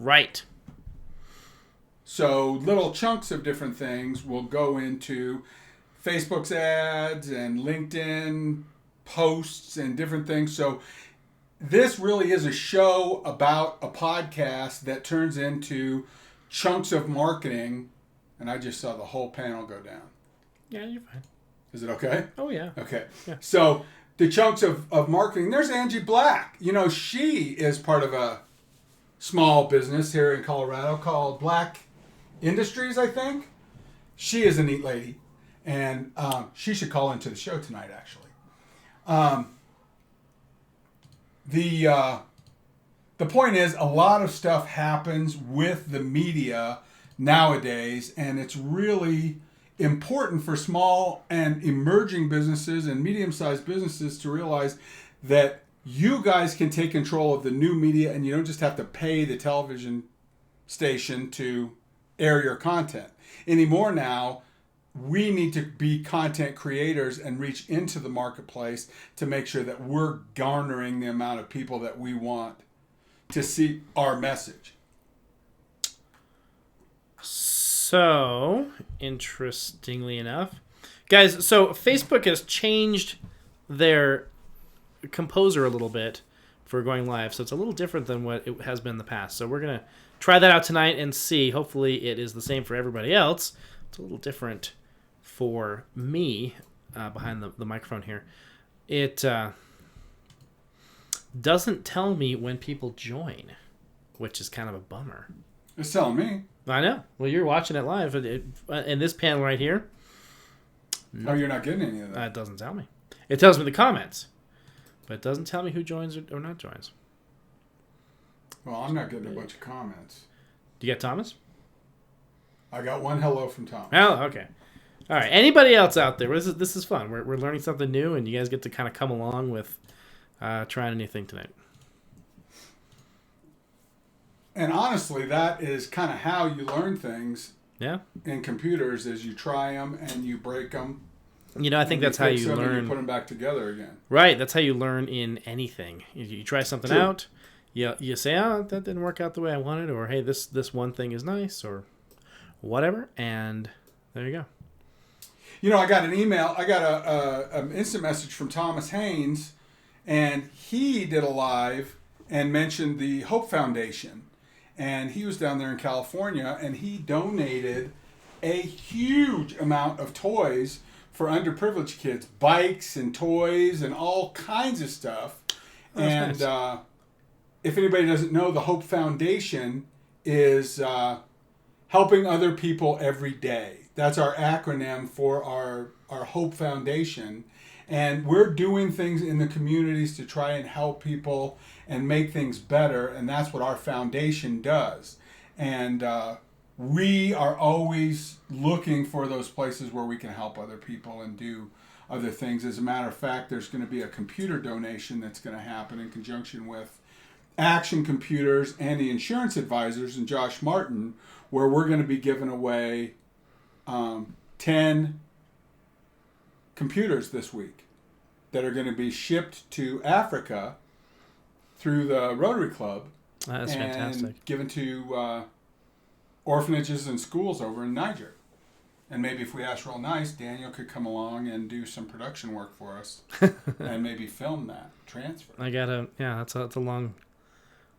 Right. So little chunks of different things will go into Facebook's ads and LinkedIn posts and different things. So this really is a show about a podcast that turns into chunks of marketing. And I just saw the whole panel go down. Yeah, you're fine. Is it okay? Oh, yeah. Okay. Yeah. So the chunks of marketing, there's Angie Black. You know, she is part of a small business here in Colorado called Black Industries, I think. She is a neat lady. And she should call into the show tonight, actually. The point is, a lot of stuff happens with the media nowadays, and it's really important for small and emerging businesses and medium-sized businesses to realize that you guys can take control of the new media, and you don't just have to pay the television station to air your content. Anymore now, we need to be content creators and reach into the marketplace to make sure that we're garnering the amount of people that we want to see our message. So, interestingly enough, guys, so Facebook has changed their composer a little bit for going live. So it's a little different than what it has been in the past. So we're going to try that out tonight and see. Hopefully it is the same for everybody else. It's a little different for me behind the microphone here. It doesn't tell me when people join, which is kind of a bummer. It's telling me. I know. Well, you're watching it live. In this panel right here. Oh, you're not getting any of that? It doesn't tell me. It tells me the comments. But it doesn't tell me who joins or not joins. Well, I'm not getting a bunch of comments. Do you get Thomas? I got one hello from Thomas. Oh, okay. All right. Anybody else out there? This is fun. We're learning something new, and you guys get to kind of come along with trying a new thing tonight. And honestly, that is kind of how you learn things. Yeah. In computers, is you try them and you break them. You know, I think that's how you learn. And you put them back together again. Right. That's how you learn in anything. You try something out. You say, oh, that didn't work out the way I wanted, or hey, this one thing is nice, or whatever, and there you go. You know, I got an email. I got an instant message from Thomas Haynes, and he did a live and mentioned the Hope Foundation. And he was down there in California, and he donated a huge amount of toys for underprivileged kids, bikes and toys and all kinds of stuff. Oh, and nice. If anybody doesn't know, the Hope Foundation is helping other people every day. That's our acronym for our Hope Foundation. And we're doing things in the communities to try and help people and make things better. And that's what our foundation does. And we are always looking for those places where we can help other people and do other things. As a matter of fact, there's going to be a computer donation that's going to happen in conjunction with Action Computers and the Insurance Advisors and Josh Martin, where we're going to be giving away 10 computers this week that are going to be shipped to Africa through the Rotary Club. That's fantastic. Given to orphanages and schools over in Niger. And maybe if we ask real nice, Daniel could come along and do some production work for us and maybe film that transfer. That's a long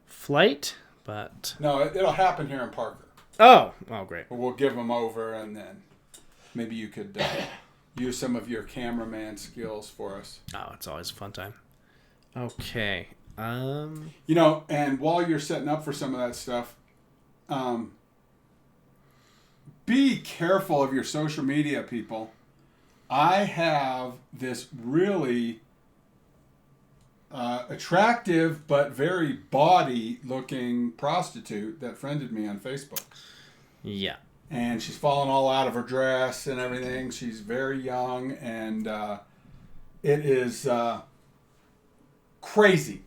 flight, but... No, it'll happen here in Parker. Oh, great. But we'll give them over, and then maybe you could use some of your cameraman skills for us. Oh, it's always a fun time. Okay. You know, and while you're setting up for some of that stuff, be careful of your social media, people. I have this really attractive but very bawdy-looking prostitute that friended me on Facebook. Yeah. And she's fallen all out of her dress and everything. She's very young, and it is crazy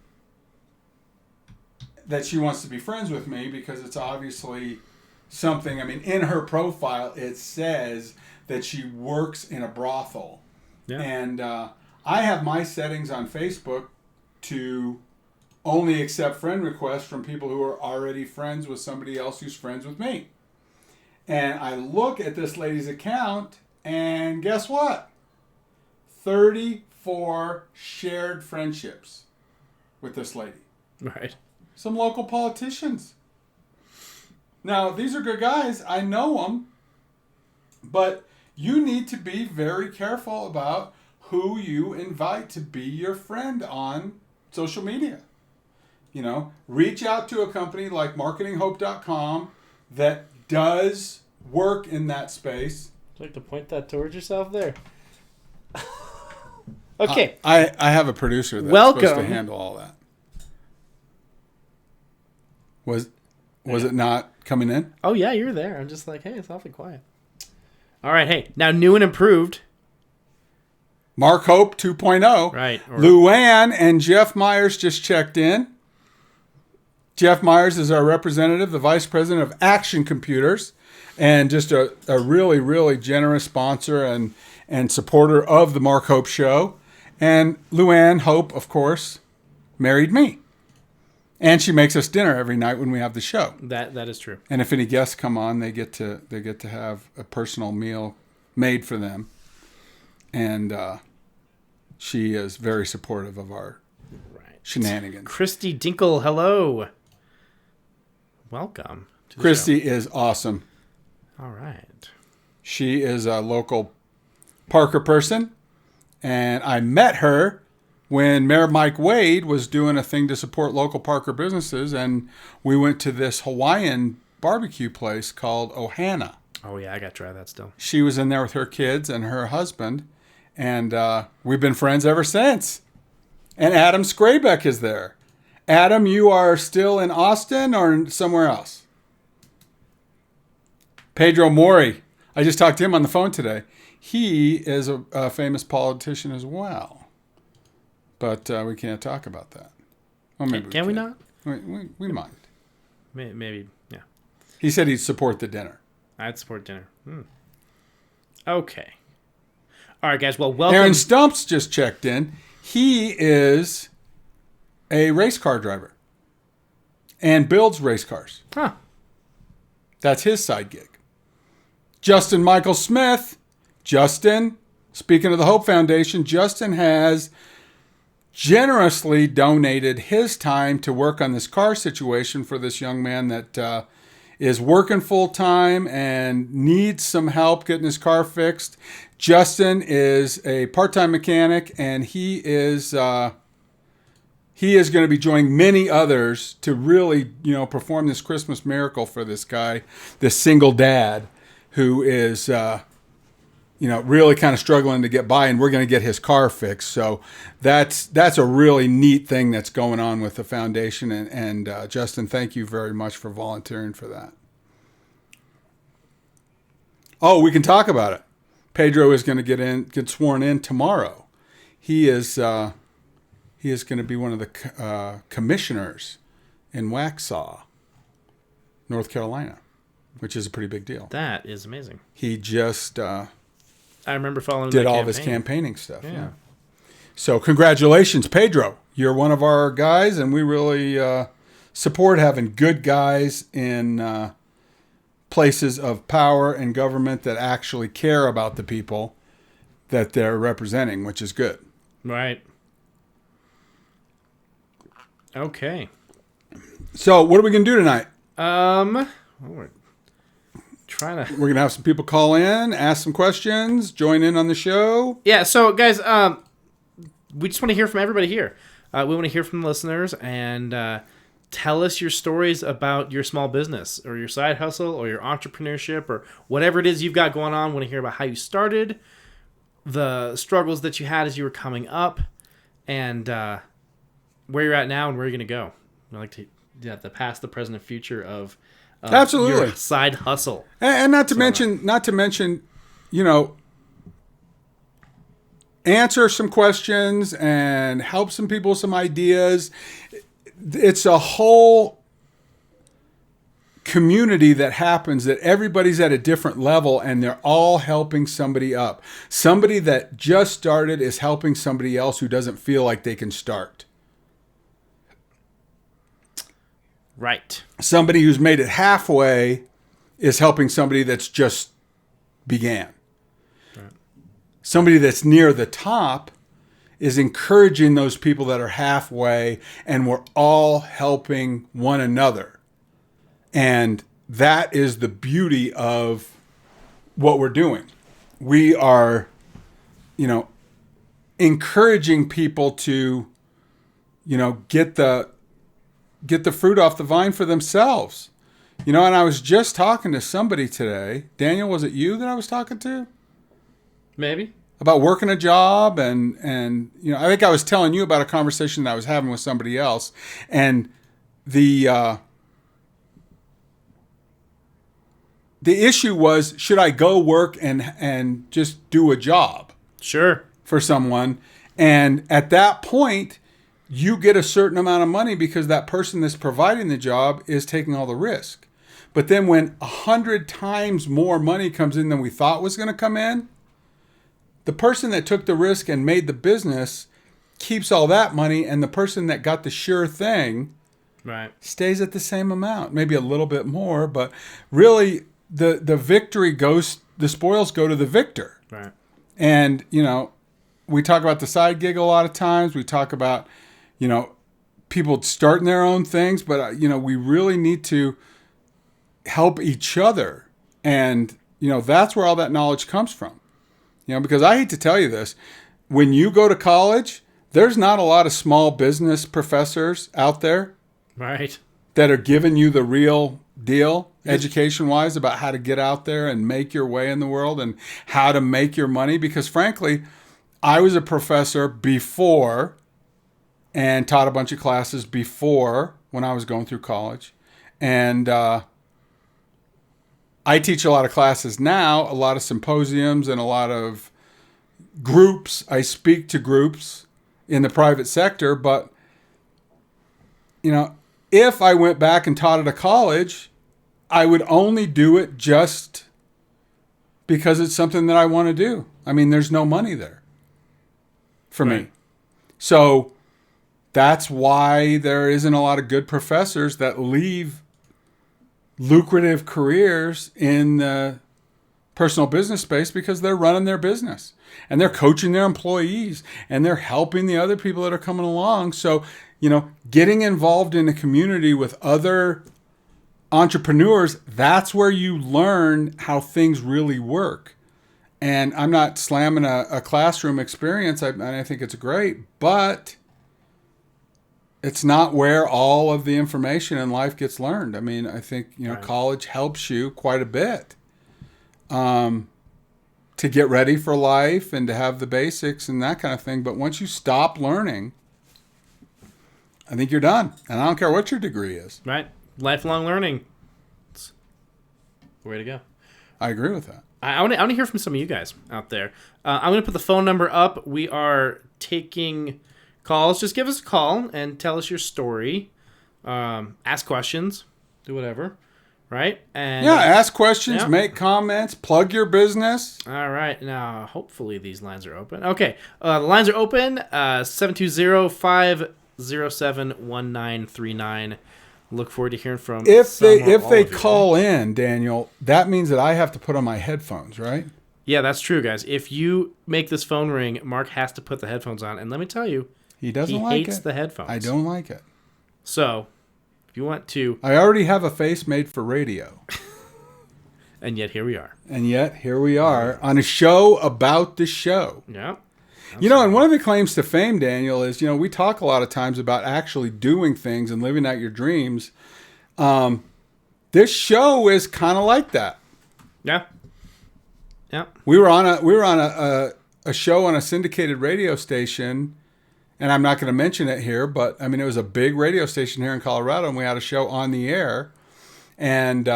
that she wants to be friends with me because it's obviously something. I mean, in her profile, it says that she works in a brothel. Yeah. And I have my settings on Facebook to only accept friend requests from people who are already friends with somebody else who's friends with me. And I look at this lady's account, and guess what? 34 shared friendships with this lady. Right. Some local politicians. Now, these are good guys. I know them. But you need to be very careful about who you invite to be your friend on social media. You know, reach out to a company like marketinghope.com that does work in that space. Would you like to point that towards yourself there? Okay. I have a producer that's supposed to handle all that. Was it not coming in? Oh, yeah, you're there. I'm just like, hey, it's awfully quiet. All right, hey, now new and improved. Mark Hope 2.0. Right. Luann and Jeff Myers just checked in. Jeff Myers is our representative, the vice president of Action Computers, and just a really, really generous sponsor and supporter of the Mark Hope Show. And Luann Hope, of course, married me. And she makes us dinner every night when we have the show. That is true. And if any guests come on, they get to have a personal meal made for them. And she is very supportive of our shenanigans. Christy Dinkle, hello. Welcome to the Christy show. is awesome. All right. She is a local Parker person. And I met her when Mayor Mike Wade was doing a thing to support local Parker businesses. And we went to this Hawaiian barbecue place called Ohana. Oh, yeah, I got to try that still. She was in there with her kids and her husband. And we've been friends ever since. And Adam Skraybeck is there. Adam, you are still in Austin or somewhere else? Pedro Mori. I just talked to him on the phone today. He is a famous politician as well. But we can't talk about that. Well, maybe can we not? We might. Maybe, yeah. He said he'd support the dinner. I'd support dinner. Okay. All right, guys. Well, welcome. Aaron Stumps just checked in. He is a race car driver and builds race cars. Huh. That's his side gig. Justin Michael Smith. Justin, speaking of the Hope Foundation, Justin has generously donated his time to work on this car situation for this young man that is working full time and needs some help getting his car fixed. Justin is a part-time mechanic, and he is going to be joining many others to really, perform this Christmas miracle for this guy, this single dad who is, really kind of struggling to get by, and we're going to get his car fixed. So that's a really neat thing that's going on with the foundation. And Justin, thank you very much for volunteering for that. Oh, we can talk about it. Pedro is going to get sworn in tomorrow. He is going to be one of the commissioners in Waxhaw, North Carolina, which is a pretty big deal. That is amazing. He just I remember following did that all campaign. of his campaigning stuff. Yeah. So congratulations, Pedro. You're one of our guys, and we really support having good guys in places of power and government that actually care about the people that they're representing, which is good. Right. Okay. So what are we going to do tonight? We're trying to... We're going to have some people call in, ask some questions, join in on the show. Yeah, so guys, we just want to hear from everybody here. We want to hear from the listeners and tell us your stories about your small business or your side hustle or your entrepreneurship or whatever it is you've got going on. We want to hear about how you started, the struggles that you had as you were coming up, and where you're at now and where you're going to go. I'd like to the past, the present, and future of absolutely your side hustle. And not to mention, answer some questions and help some people with some ideas. It's a whole community that happens that everybody's at a different level and they're all helping somebody up. Somebody that just started is helping somebody else who doesn't feel like they can start. Right. Somebody who's made it halfway is helping somebody that's just began. Right. Somebody that's near the top is encouraging those people that are halfway, and we're all helping one another. And that is the beauty of what we're doing. We are, encouraging people to, get the fruit off the vine for themselves. And I was just talking to somebody today. Daniel, was it you that I was talking to? Maybe. About working a job, and I think I was telling you about a conversation that I was having with somebody else, and the issue was, should I go work and just do a job? Sure. For someone, and at that point, you get a certain amount of money because that person that's providing the job is taking all the risk. But then when 100 times more money comes in than we thought was going to come in, the person that took the risk and made the business keeps all that money, and the person that got the sure thing stays at the same amount, maybe a little bit more, but really the victory goes, the spoils go to the victor. Right. And, we talk about the side gig a lot of times. We talk about, people starting their own things, but, we really need to help each other. And, that's where all that knowledge comes from. Because I hate to tell you this, when you go to college, there's not a lot of small business professors out there. Right. That are giving you the real deal, education-wise, about how to get out there and make your way in the world and how to make your money. Because frankly, I was a professor before and taught a bunch of classes before when I was going through college. And I teach a lot of classes now, a lot of symposiums and a lot of groups. I speak to groups in the private sector, but, if I went back and taught at a college, I would only do it just because it's something that I want to do. I mean, there's no money there for me. So that's why there isn't a lot of good professors that leave lucrative careers in the personal business space, because they're running their business and they're coaching their employees and they're helping the other people that are coming along. So, getting involved in a community with other entrepreneurs, that's where you learn how things really work. And I'm not slamming a classroom experience. I think it's great, but it's not where all of the information in life gets learned. I mean, I think, college helps you quite a bit to get ready for life and to have the basics and that kind of thing. But once you stop learning, I think you're done. And I don't care what your degree is. Right. Lifelong learning. It's the way to go. I agree with that. I want to hear from some of you guys out there. I'm going to put the phone number up. We are taking calls. Just give us a call and tell us your story. Ask questions. Do whatever. Right? And ask questions, make comments, plug your business. All right. Now, hopefully these lines are open. Okay. The lines are open. 720-507-1939. Look forward to hearing from if they call in, Daniel, that means that I have to put on my headphones, right? Yeah, that's true, guys. If you make this phone ring, Mark has to put the headphones on, and let me tell you, he hates the headphones. I don't like it. So, if you want to, I already have a face made for radio. And yet here we are. On a show about the show. Yeah. And one of the claims to fame, Daniel, is, we talk a lot of times about actually doing things and living out your dreams. This show is kind of like that. Yeah. Yeah. We were on a show on a syndicated radio station, and I'm not going to mention it here, but I mean, it was a big radio station here in Colorado, and we had a show on the air, and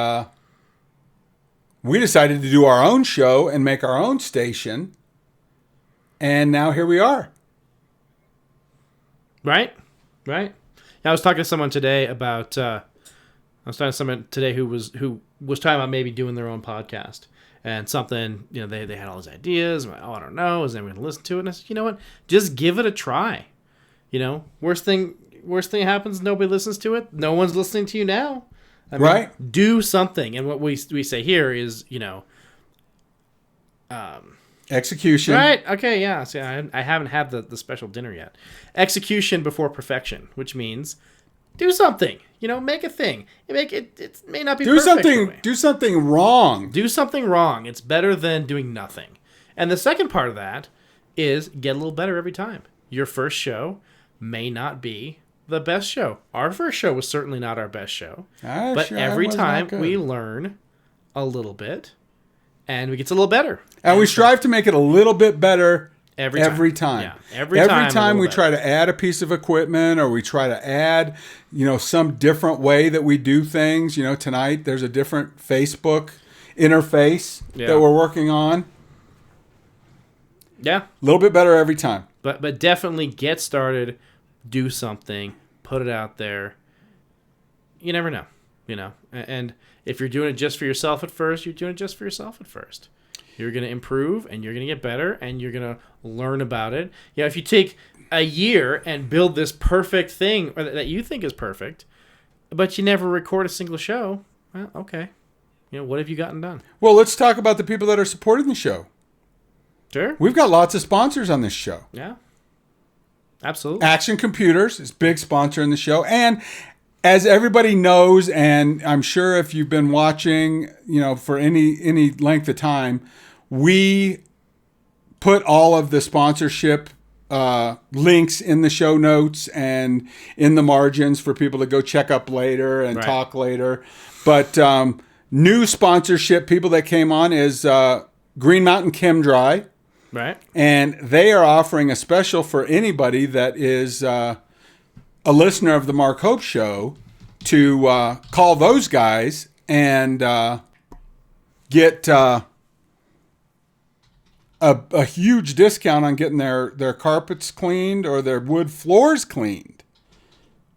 we decided to do our own show and make our own station. And now here we are. Right. I was talking to someone today about. who was talking about maybe doing their own podcast and something. They had all these ideas. I'm like, I don't know. Is anyone going to listen to it? And I said, you know what? Just give it a try. Worst thing worst thing happens, nobody listens to it. No one's listening to you now. I mean, Right. do something. And what we say here is, Execution. right. Okay. Yeah. See, I haven't had the special dinner yet. Execution before perfection, which means do something. Make a thing. It may not be Do perfect. Do something wrong. Do something wrong. It's better than doing nothing. And the second part of that is get a little better every time. Your first show may not be the best show. Our first show was certainly not our best show. But every time we learn a little bit and we get a little better. And we strive to make it a little bit better every time. Yeah, every time we try to add a piece of equipment or we try to add, some different way that we do things. Tonight there's a different Facebook interface that we're working on. Yeah. A little bit better every time. But definitely get started, do something, put it out there. You never know, And if you're doing it just for yourself at first, you're doing it just for yourself at first. You're going to improve and you're going to get better and you're going to learn about it. If you take a year and build this perfect thing or that you think is perfect, but you never record a single show, well, okay. What have you gotten done? Well, let's talk about the people that are supporting the show. Sure. We've got lots of sponsors on this show. Yeah. Absolutely. Action Computers is a big sponsor in the show. And as everybody knows, and I'm sure if you've been watching, for any length of time, we put all of the sponsorship links in the show notes and in the margins for people to go check up later and talk later. But new sponsorship people that came on is Green Mountain Chem Dry. Right. And they are offering a special for anybody that is a listener of the Mark Hope Show to call those guys and get a huge discount on getting their carpets cleaned or their wood floors cleaned.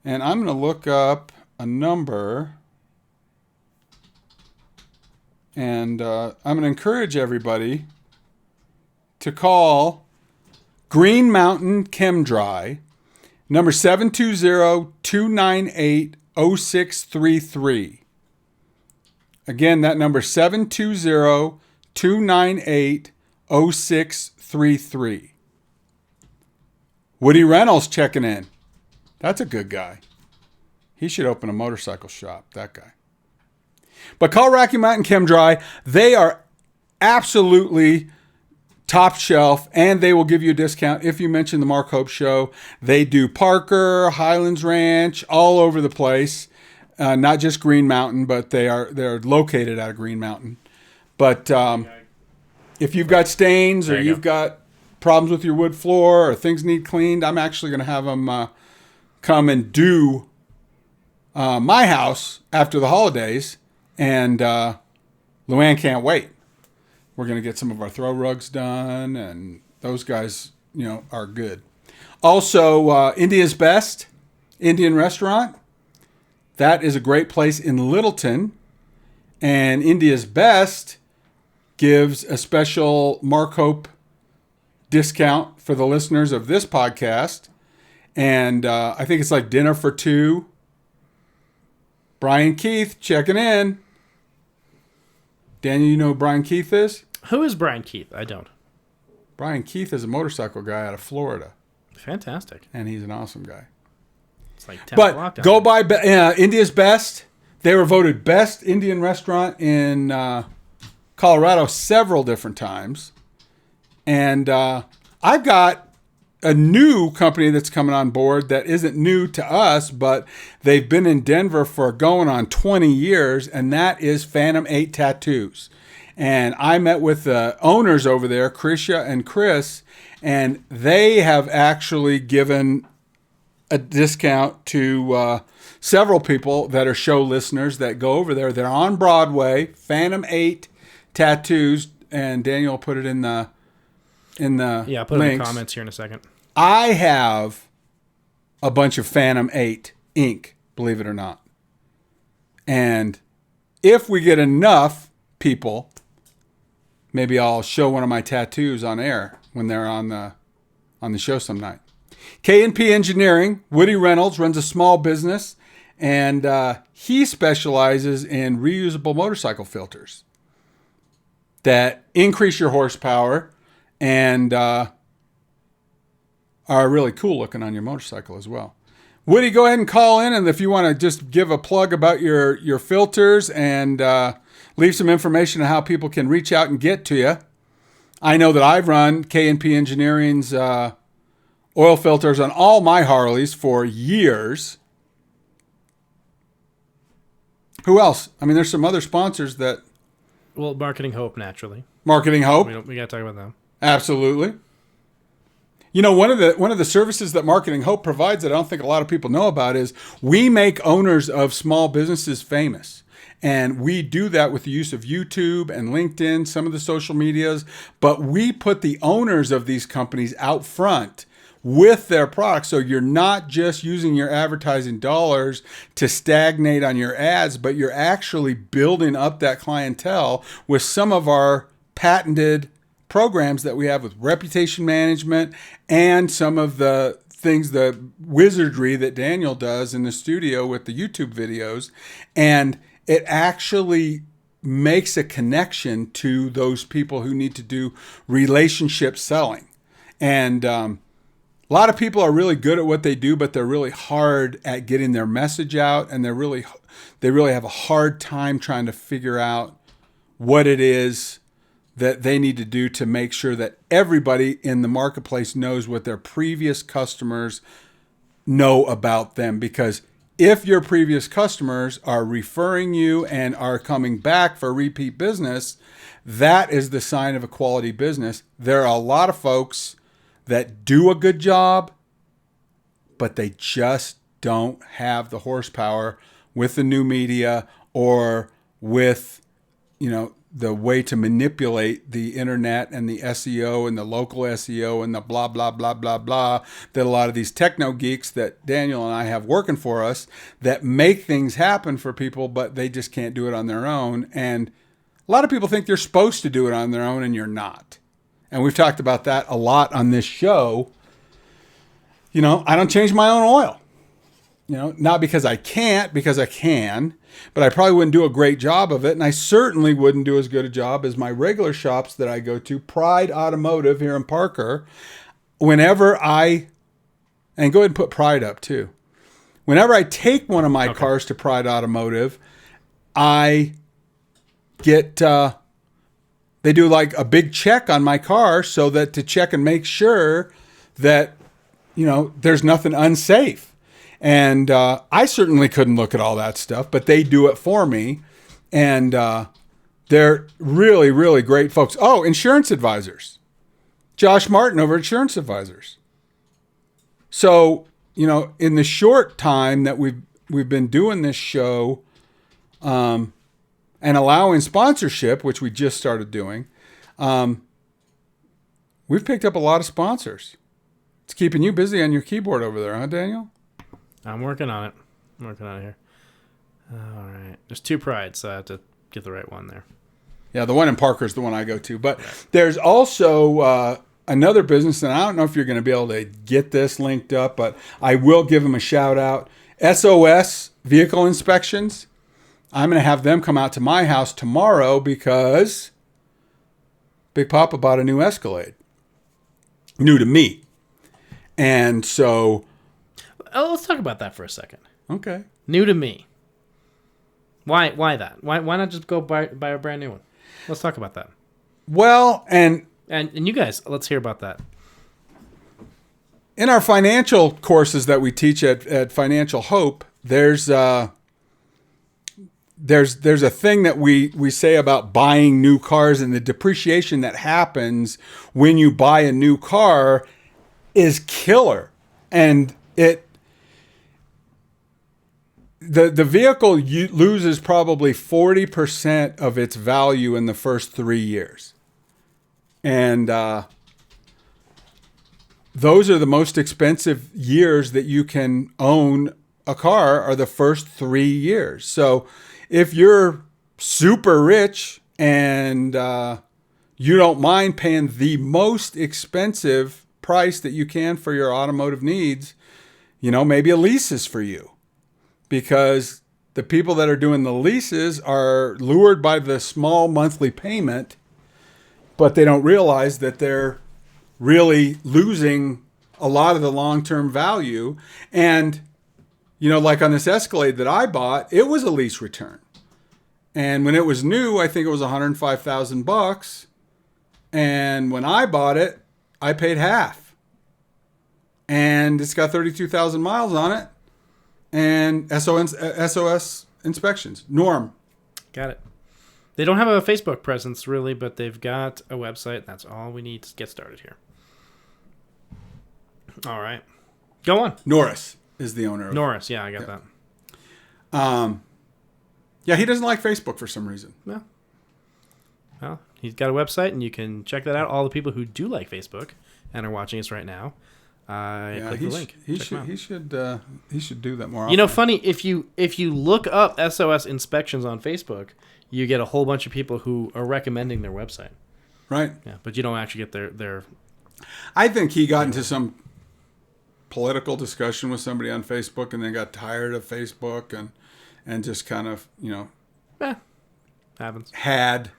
And I'm going to look up a number. And I'm going to encourage everybody to call Green Mountain Chem Dry, number 720-298-0633. Again, that number 720-298-0633. Woody Reynolds checking in. That's a good guy. He should open a motorcycle shop, that guy. But call Rocky Mountain Chem Dry. They are absolutely top shelf, and they will give you a discount if you mention the Mark Hope Show. They do Parker, Highlands Ranch, all over the place. Not just Green Mountain, but they're located out of Green Mountain. But if you've got stains or you've got problems with your wood floor or things need cleaned, I'm actually going to have them come and do my house after the holidays, and Luann can't wait. We're going to get some of our throw rugs done, and those guys, are good. Also, India's Best Indian Restaurant. That is a great place in Littleton. And India's Best gives a special Mark Hope discount for the listeners of this podcast. And I think it's like dinner for two. Brian Keith checking in. Daniel, you know who Brian Keith is? Who is Brian Keith? I don't. Brian Keith is a motorcycle guy out of Florida. Fantastic. And he's an awesome guy. It's like but go by India's Best. They were voted best Indian restaurant in Colorado several different times. And I've got a new company that's coming on board that isn't new to us, but they've been in Denver for going on 20 years, and that is Phantom 8 Tattoos. And I met with the owners over there, Krisha and Chris, and they have actually given a discount to several people that are show listeners that go over there. They're on Broadway, Phantom 8 Tattoos, and Daniel put it in the I'll put it in the comments here in a second. I have a bunch of Phantom 8 ink, believe it or not. And if we get enough people, maybe I'll show one of my tattoos on air when they're on the show some night. K&P Engineering, Woody Reynolds runs a small business, and he specializes in reusable motorcycle filters that increase your horsepower and are really cool looking on your motorcycle as well. Woody, go ahead and call in, and if you want to just give a plug about your filters and leave some information on how people can reach out and get to you. I know that I've run K&P Engineering's oil filters on all my Harleys for years. Who else? I mean, there's some other sponsors that... Well, Marketing Hope, naturally. Marketing Hope. We got to talk about them. Absolutely. You know, one of the services that Marketing Hope provides that I don't think a lot of people know about is we make owners of small businesses famous. And we do that with the use of YouTube and LinkedIn, some of the social medias. But we put the owners of these companies out front with their products. So you're not just using your advertising dollars to stagnate on your ads, but you're actually building up that clientele with some of our patented programs that we have with reputation management and some of the things, the wizardry that Daniel does in the studio with the YouTube videos. And it actually makes a connection to those people who need to do relationship selling. And a lot of people are really good at what they do, but they're really hard at getting their message out, and they really have a hard time trying to figure out what it is that they need to do to make sure that everybody in the marketplace knows what their previous customers know about them. Because if your previous customers are referring you and are coming back for repeat business, that is the sign of a quality business. There are a lot of folks that do a good job, but they just don't have the horsepower with the new media or with, the way to manipulate the internet and the SEO and the local SEO and the blah, blah, blah, blah, blah, that a lot of these techno geeks that Daniel and I have working for us that make things happen for people, but they just can't do it on their own. And a lot of people think they're supposed to do it on their own, and you're not. And we've talked about that a lot on this show. I don't change my own oil. Not because I can't, because I can, but I probably wouldn't do a great job of it. And I certainly wouldn't do as good a job as my regular shops that I go to, Pride Automotive here in Parker. And go ahead and put Pride up too. Whenever I take one of my cars to Pride Automotive, I get, they do like a big check on my car so that to check and make sure that, there's nothing unsafe. And I certainly couldn't look at all that stuff, but they do it for me. And they're really, really great folks. Oh, insurance advisors. Josh Martin over at Insurance Advisors. So, in the short time that we've been doing this show and allowing sponsorship, which we just started doing, we've picked up a lot of sponsors. It's keeping you busy on your keyboard over there, huh, Daniel? I'm working on it. I'm working on it here. All right. There's 2 Prides, so I have to get the right one there. Yeah, the one in Parker is the one I go to. But there's also another business, and I don't know if you're going to be able to get this linked up, but I will give them a shout out. SOS Vehicle Inspections. I'm going to have them come out to my house tomorrow because Big Papa bought a new Escalade. New to me. And so... let's talk about that for a second. Okay. New to me. Why that? Why not just go buy a brand new one? Let's talk about that. Well, and you guys, let's hear about that. In our financial courses that we teach at Financial Hope, there's a thing that we say about buying new cars, and the depreciation that happens when you buy a new car is killer. And the vehicle loses probably 40% of its value in the first 3 years. And those are the most expensive years that you can own a car, are the first 3 years. So if you're super rich and you don't mind paying the most expensive price that you can for your automotive needs, maybe a lease is for you. Because the people that are doing the leases are lured by the small monthly payment, but they don't realize that they're really losing a lot of the long-term value. And, like on this Escalade that I bought, it was a lease return. And when it was new, I think it was $105,000. And when I bought it, I paid half. And it's got 32,000 miles on it. And SOS inspections. Norm. Got it. They don't have a Facebook presence, really, but they've got a website. That's all we need to get started here. All right. Go on. Norris is the owner. Norris, yeah, I got that. Yeah, he doesn't like Facebook for some reason. No. Well, he's got a website, and you can check that out. All the people who do like Facebook and are watching us right now, click the link. He should do that more often. Funny, if you look up SOS inspections on Facebook, you get a whole bunch of people who are recommending their website. Right. Yeah, but you don't actually get their I think he got into some political discussion with somebody on Facebook and then got tired of Facebook and just kind of, happens. Had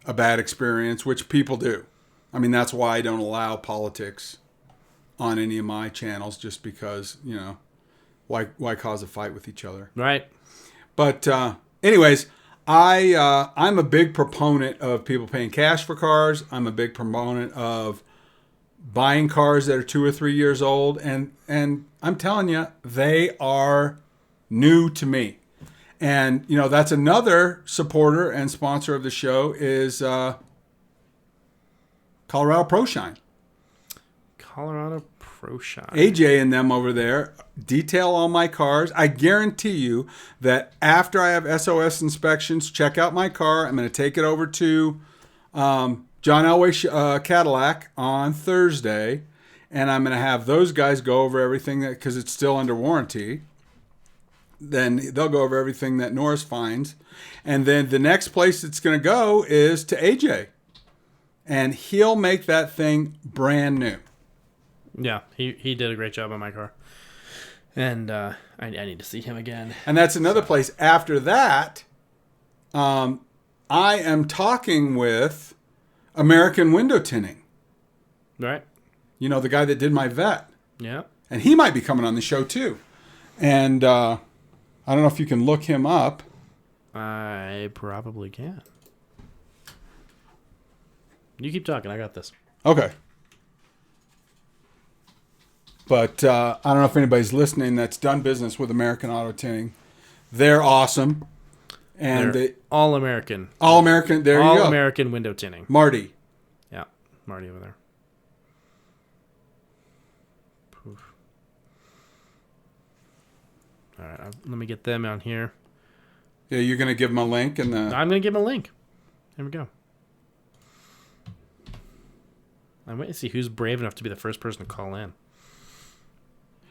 a bad experience, which people do. I mean, that's why I don't allow politics on any of my channels, just because, why cause a fight with each other? Right. But anyways, I'm a big proponent of people paying cash for cars. I'm a big proponent of buying cars that are 2 or 3 years old, and I'm telling you, they are new to me. And that's another supporter and sponsor of the show is Colorado ProShine. Colorado ProShine. AJ and them over there detail all my cars. I guarantee you that after I have SOS inspections, check out my car. I'm going to take it over to John Elway Cadillac on Thursday, and I'm going to have those guys go over everything because it's still under warranty. Then they'll go over everything that Norris finds. And then the next place it's going to go is to AJ. And he'll make that thing brand new. Yeah, he did a great job on my car. And I need to see him again. And that's another place. After that, I am talking with American Window Tinting. Right. The guy that did my vet. Yeah. And he might be coming on the show too. And I don't know if you can look him up. I probably can. You keep talking. I got this. Okay. But I don't know if anybody's listening that's done business with American Auto Tinting. They're awesome. And They're all American. All American. There you go. All American window tinting. Marty. Yeah. Marty over there. Poof. All right. Let me get them on here. Yeah, you're going to give them a link? I'm going to give them a link. There we go. I'm waiting to see who's brave enough to be the first person to call in.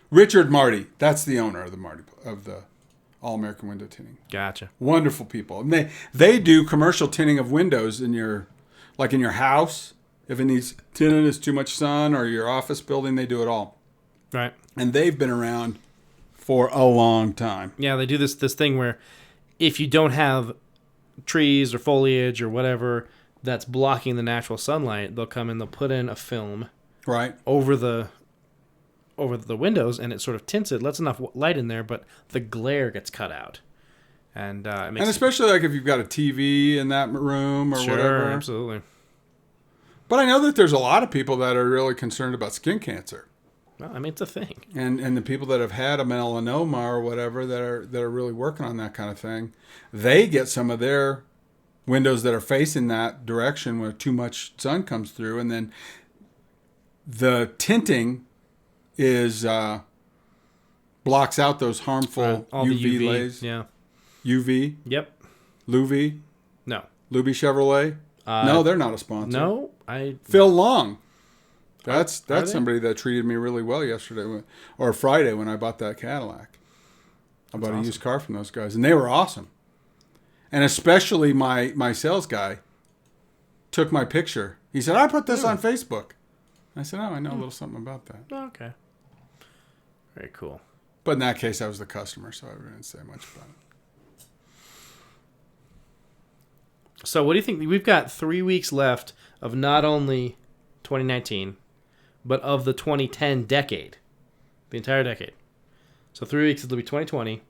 Richard Marty. That's the owner of the All American Window Tinting. Gotcha. Wonderful people. And they do commercial tinting of windows in your house. If it needs tinted, it's too much sun, or your office building, they do it all. Right. And they've been around for a long time. Yeah, they do this thing where if you don't have trees or foliage or whatever that's blocking the natural sunlight, they'll come in, they'll put in a film right over the windows, and it sort of tints it, lets enough light in there, but the glare gets cut out. And it makes especially like if you've got a TV in that room or sure, whatever. Absolutely. But I know that there's a lot of people that are really concerned about skin cancer. Well, I mean, it's a thing. And the people that have had a melanoma or whatever that are really working on that kind of thing, they get some of their windows that are facing that direction where too much sun comes through, and then the tinting is blocks out those harmful all UV, the UV rays. Yeah. UV. Yep. Luvi. No. Luby Chevrolet. No, they're not a sponsor. No, Phil Long. That's Are they? somebody that treated me really well yesterday or Friday when I bought that Cadillac. I bought a used car from those guys, and they were awesome. And especially my sales guy took my picture. He said, "I put this on Facebook." I said, oh, I know a little something about that. Oh, okay. Very cool. But in that case, I was the customer, so I didn't say much about it. So what do you think? We've got 3 weeks left of not only 2019, but of the 2010 decade. The entire decade. So 3 weeks, it'll be 2020,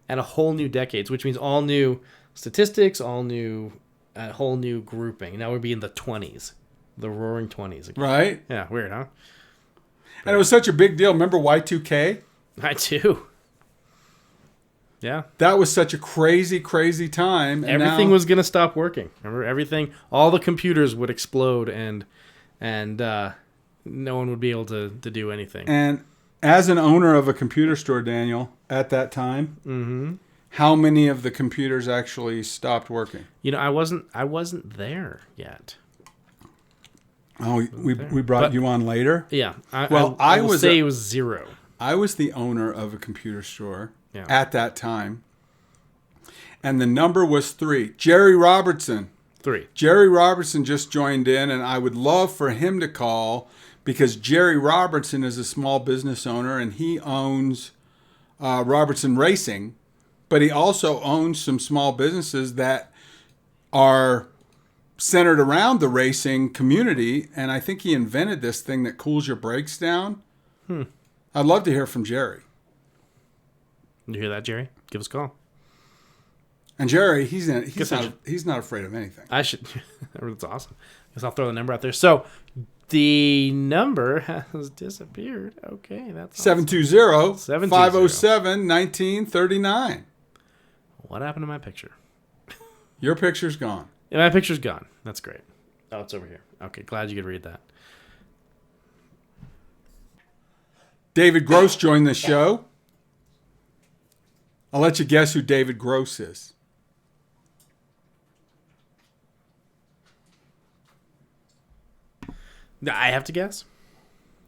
and a whole new decades, which means all new statistics, all new, a whole new grouping. Now we'll be in the 20s. The roaring 20s again. Right? Yeah, weird, huh? And it was such a big deal. Remember Y2K? I do. Yeah. That was such a crazy, crazy time. And Everything now, was going to stop working. Remember, everything, all the computers would explode and no one would be able to do anything. And as an owner of a computer store, Daniel, at that time, Mm-hmm. how many of the computers actually stopped working? You know, I wasn't there yet. Oh, we brought you on later? Yeah. I will was say it was 0. I was the owner of a computer store Yeah. at that time. And the number was 3. Jerry Robertson. 3. Jerry Robertson just joined in, and I would love for him to call because Jerry Robertson is a small business owner, and he owns Robertson Racing, but he also owns some small businesses that are centered around the racing community, and I think he invented this thing that cools your brakes down. I'd love to hear from Jerry. You hear that, Jerry? Give us a call. And Jerry, he's not afraid of anything. I should. That's awesome. Guess I'll throw the number out there. So the number has disappeared. Okay, that's 720-507-1939. What happened to my picture? Your picture's gone. Yeah, my picture's gone. That's great. Oh, it's over here. Okay, glad you could read that. David Gross joined the show. I'll let you guess who David Gross is. I have to guess.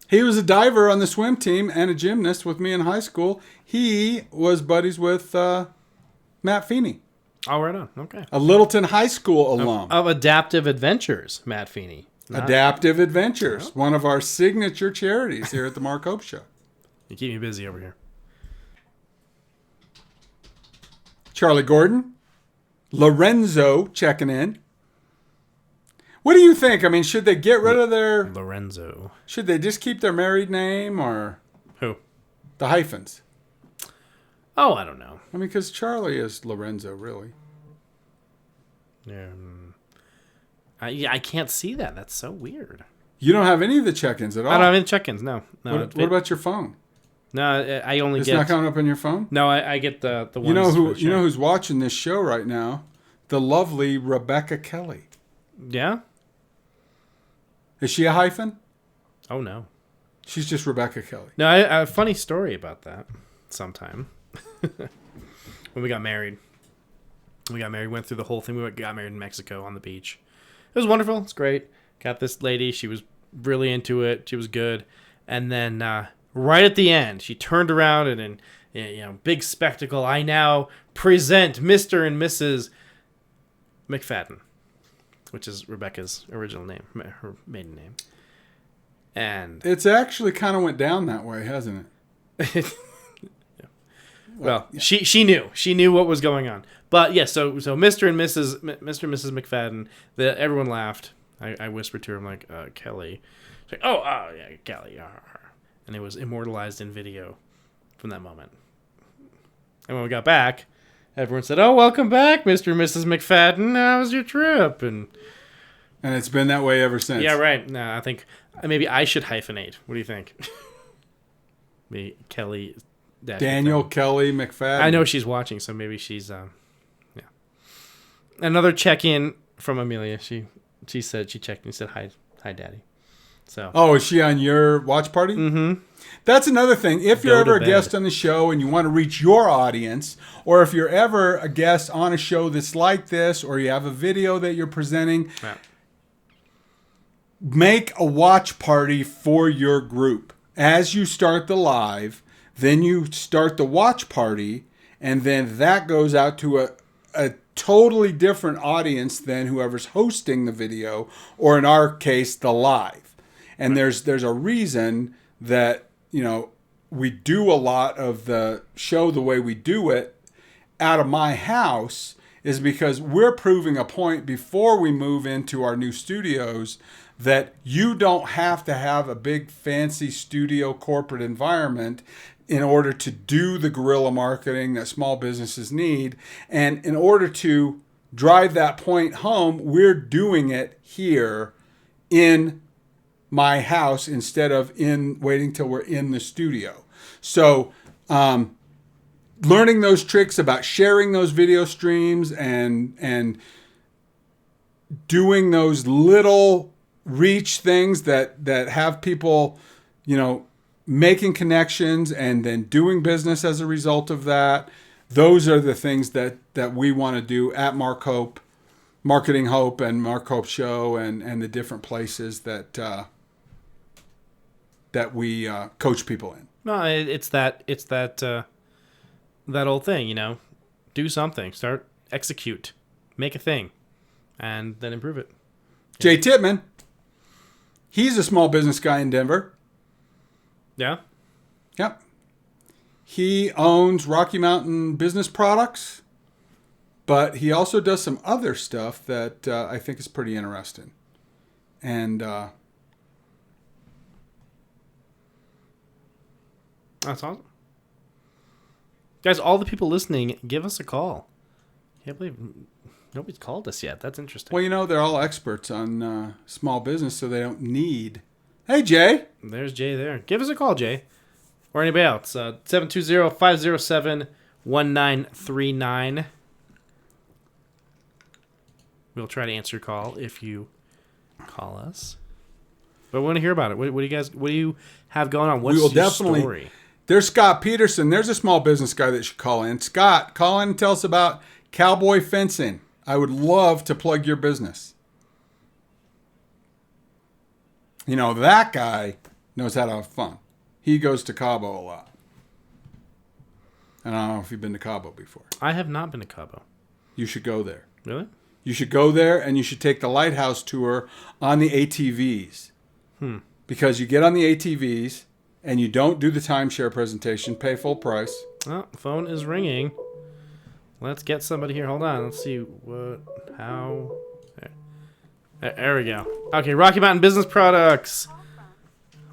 He was a diver on the swim team and a gymnast with me in high school. He was buddies with Matt Feeney. Oh, right on. Okay. A Littleton High School alum. Of Adaptive Adventures, Matt Feeney. Adaptive Adventures, one of our signature charities here at the Mark Hope Show. You keep me busy over here. Charlie Gordon. Lorenzo checking in. What do you think? I mean, should they get rid of their... Lorenzo. Should they just keep their married name or... Who? The hyphens? Oh, I don't know. I mean, because Charlie is Lorenzo, really. Yeah. I can't see that. That's so weird. You don't have any of the check-ins at all? I don't have any check-ins, no. What about your phone? No, I only It's get... not coming up on your phone? No, I get the ones... You know who's watching this show right now? The lovely Rebecca Kelly. Yeah? Is she a hyphen? Oh, no. She's just Rebecca Kelly. No, I have a funny story about that sometime. When we got married. Went through the whole thing. We got married in Mexico on the beach. It was wonderful. It's great. Got this lady. She was really into it. She was good. And then right at the end, she turned around and in big spectacle, I now present Mr. and Mrs. McFadden, which is Rebecca's original name, her maiden name. And it's actually kind of went down that way, hasn't it? Well, yeah. She knew what was going on. But yeah, so Mr. and Mrs. McFadden, everyone laughed. I whispered to her, I'm like, Kelly. She's like, oh yeah, Kelly. And it was immortalized in video from that moment. And when we got back, everyone said, oh, welcome back, Mr. and Mrs. McFadden. How was your trip? And it's been that way ever since. Yeah, right. No, I think maybe I should hyphenate. What do you think? Maybe Kelly... Daniel McFadden. Kelly McFadden. I know she's watching, so maybe she's yeah. Another check-in from Amelia. She said she checked and said hi Daddy. So. Oh, is she on your watch party? Mm-hmm. That's another thing. If you're ever a guest on the show and you want to reach your audience, or if you're ever a guest on a show that's like this, or you have a video that you're presenting, make a watch party for your group. As you start the live, then you start the watch party, and then that goes out to a totally different audience than whoever's hosting the video, or in our case, the live. And there's a reason that, we do a lot of the show the way we do it out of my house is because we're proving a point before we move into our new studios that you don't have to have a big fancy studio corporate environment in order to do the guerrilla marketing that small businesses need. And in order to drive that point home, we're doing it here in my house instead of waiting till we're in the studio. So, learning those tricks about sharing those video streams and doing those little reach things that have people, making connections and then doing business as a result of that. Those are the things that we want to do at Mark Hope, Marketing Hope and Mark Hope Show and the different places that we coach people in. No, it's that old thing, do something, execute, make a thing, and then improve it. Jay Tittman, he's a small business guy in Denver. Yeah? Yep. He owns Rocky Mountain Business Products, but he also does some other stuff that I think is pretty interesting. And that's awesome. Guys, all the people listening, give us a call. Can't believe nobody's called us yet. That's interesting. Well, they're all experts on small business, so they don't need... Hey, Jay. There's Jay there. Give us a call, Jay. Or anybody else. 720-507-1939. We'll try to answer your call if you call us. But we want to hear about it. What do you have going on? What's your story? There's Scott Peterson. There's a small business guy that should call in. Scott, call in and tell us about cowboy fencing. I would love to plug your business. That guy knows how to have fun. He goes to Cabo a lot. And I don't know if you've been to Cabo before. I have not been to Cabo. You should go there. Really? You should go there and you should take the lighthouse tour on the ATVs. Because you get on the ATVs and you don't do the timeshare presentation, pay full price. Oh, the phone is ringing. Let's get somebody here. Hold on. Let's see how. There we go. Okay, Rocky Mountain Business Products.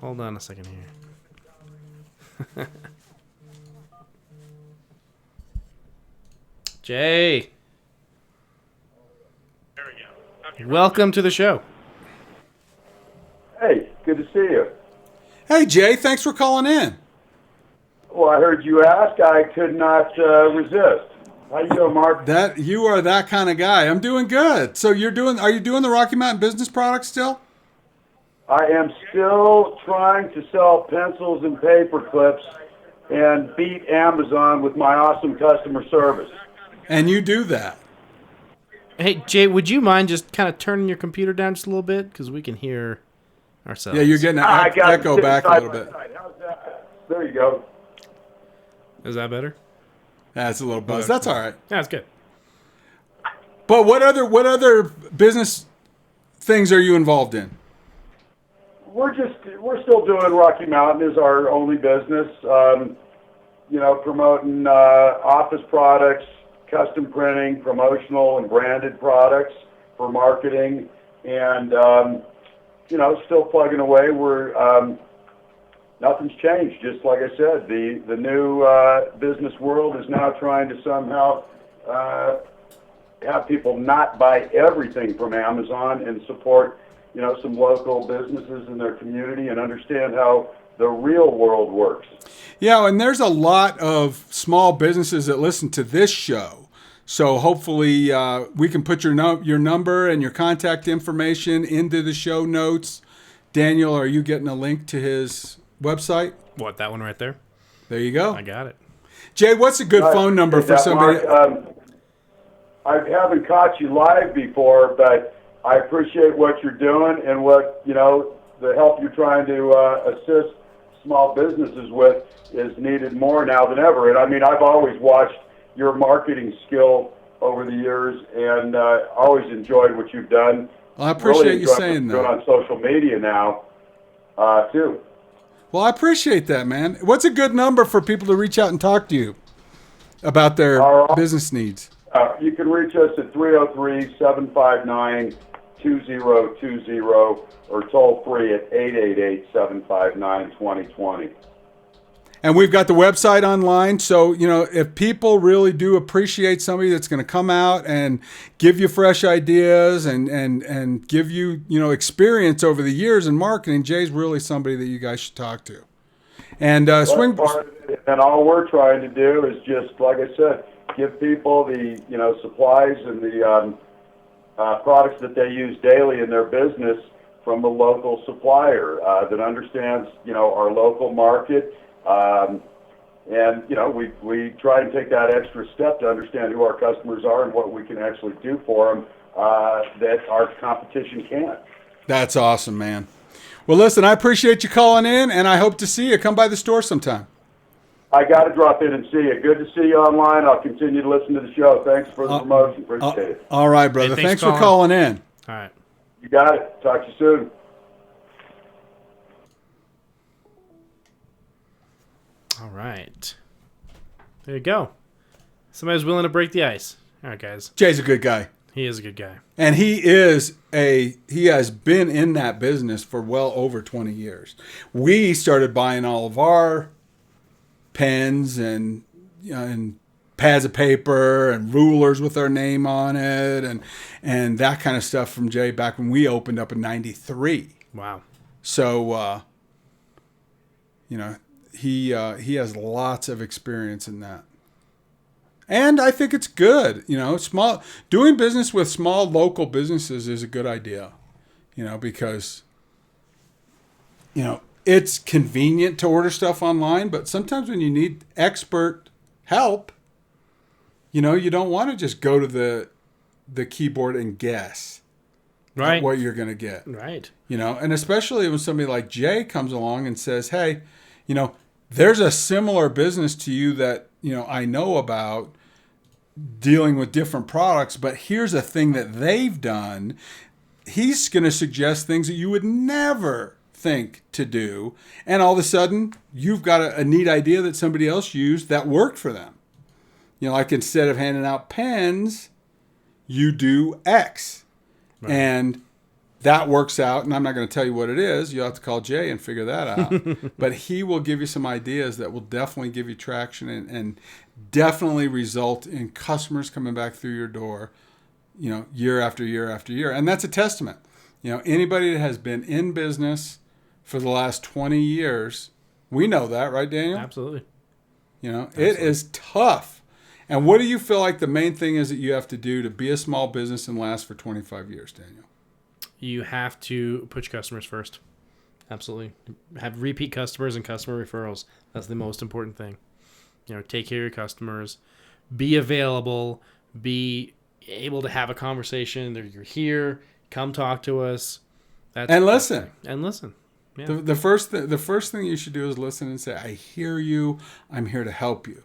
Hold on a second here. Jay. There we go. Okay, welcome to the show. Hey, good to see you. Hey, Jay, thanks for calling in. Well, I heard you ask. I could not resist. How you doing, Mark? You are that kind of guy. I'm doing good. So are you doing the Rocky Mountain Business Products still? I am still trying to sell pencils and paper clips and beat Amazon with my awesome customer service. And you do that. Hey, Jay, would you mind just kind of turning your computer down just a little bit? Because we can hear ourselves. Yeah, you're getting an echo back a little bit. How's that? There you go. Is that better? That's a little buzz. That's all right. That's good. But what other business things are you involved in? We're still doing Rocky Mountain as our only business. Promoting office products, custom printing, promotional and branded products for marketing, and still plugging away. Nothing's changed. Just like I said, the new business world is now trying to somehow have people not buy everything from Amazon and support, some local businesses in their community and understand how the real world works. Yeah, and there's a lot of small businesses that listen to this show. So hopefully we can put your number and your contact information into the show notes. Daniel, are you getting a link to his website? What, that one right there? There you go. I got it. Jay, what's a good phone number for somebody? Mark, I haven't caught you live before, but I appreciate what you're doing and what, the help you're trying to assist small businesses with is needed more now than ever. And I mean, I've always watched your marketing skill over the years and always enjoyed what you've done. Well, I appreciate you saying that. Doing on social media now. too. Well, I appreciate that, man. What's a good number for people to reach out and talk to you about their business needs? You can reach us at 303-759-2020 or toll free at 888-759-2020. And we've got the website online. So, if people really do appreciate somebody that's going to come out and give you fresh ideas and give you, experience over the years in marketing, Jay's really somebody that you guys should talk to. And swing. And all we're trying to do is just, like I said, give people the, supplies and the products that they use daily in their business from a local supplier that understands, our local market. And we try and take that extra step to understand who our customers are and what we can actually do for them that our competition can't. That's awesome, man. Well, listen, I appreciate you calling in, and I hope to see you. Come by the store sometime. I got to drop in and see you. Good to see you online. I'll continue to listen to the show. Thanks for the promotion. Appreciate it. All right, brother. Hey, thanks for calling in. All right. You got it. Talk to you soon. All right. There you go. Somebody's willing to break the ice. All right, guys. Jay's a good guy. He is a good guy. And he has been in that business for well over 20 years. We started buying all of our pens and pads of paper and rulers with our name on it and that kind of stuff from Jay back when we opened up in 93. Wow. So, he has lots of experience in that. And I think it's good, doing business with small local businesses is a good idea, because, it's convenient to order stuff online, but sometimes when you need expert help, you don't want to just go to the keyboard and guess right what you're going to get. Right. And especially when somebody like Jay comes along and says, hey, there's a similar business to you that, I know about dealing with different products, but here's a thing that they've done. He's going to suggest things that you would never think to do. And all of a sudden, you've got a neat idea that somebody else used that worked for them. Like instead of handing out pens, you do X. Right. And that works out, and I'm not going to tell you what it is. You'll have to call Jay and figure that out. But he will give you some ideas that will definitely give you traction and definitely result in customers coming back through your door, year after year after year. And that's a testament. Anybody that has been in business for the last 20 years, we know that, right, Daniel? Absolutely. Absolutely. It is tough. And what do you feel like the main thing is that you have to do to be a small business and last for 25 years, Daniel? You have to put your customers first. Absolutely. Have repeat customers and customer referrals. That's the most important thing. Take care of your customers. Be available. Be able to have a conversation. You're here. Come talk to us. And listen. And listen. Yeah. The first thing you should do is listen and say, I hear you. I'm here to help you.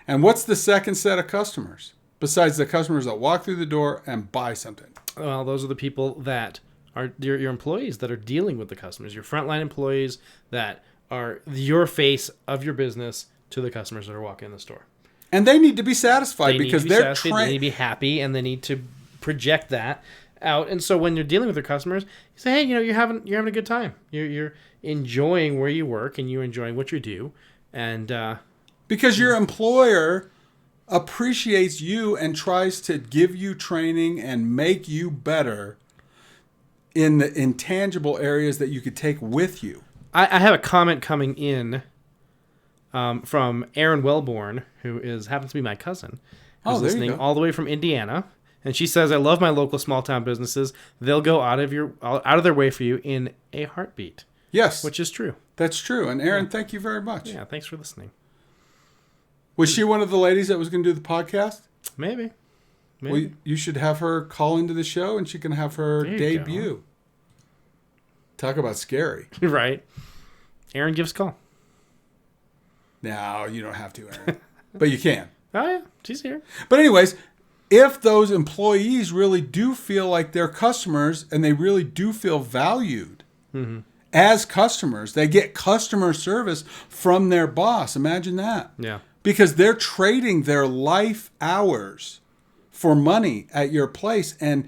And what's the second set of customers besides the customers that walk through the door and buy something? Well, those are the people that are your employees that are dealing with the customers, your frontline employees that are your face of your business to the customers that are walking in the store. And they need to be satisfied because they're trained. They need to be happy and they need to project that out. And so when you're dealing with your customers, you say, hey, you're having a good time. You're enjoying where you work and you're enjoying what you do. And because your employer appreciates you and tries to give you training and make you better in the intangible areas that you could take with you. I have a comment coming in from Aaron Wellborn, who happens to be my cousin, who's listening all the way from Indiana. And she says, I love my local small town businesses. They'll go out of their way for you in a heartbeat. Yes. Which is true. That's true. And Aaron, thank you very much. Yeah, thanks for listening. Was she one of the ladies that was going to do the podcast? Maybe. Well, you should have her call into the show and she can have her debut. Talk about scary. Right. Aaron, give us a call. No, you don't have to, Aaron. But you can. Oh, yeah. She's here. But anyways, if those employees really do feel like they're customers and they really do feel valued, mm-hmm. as customers. They get customer service from their boss. Imagine that. Yeah. Because they're trading their life hours for money at your place, and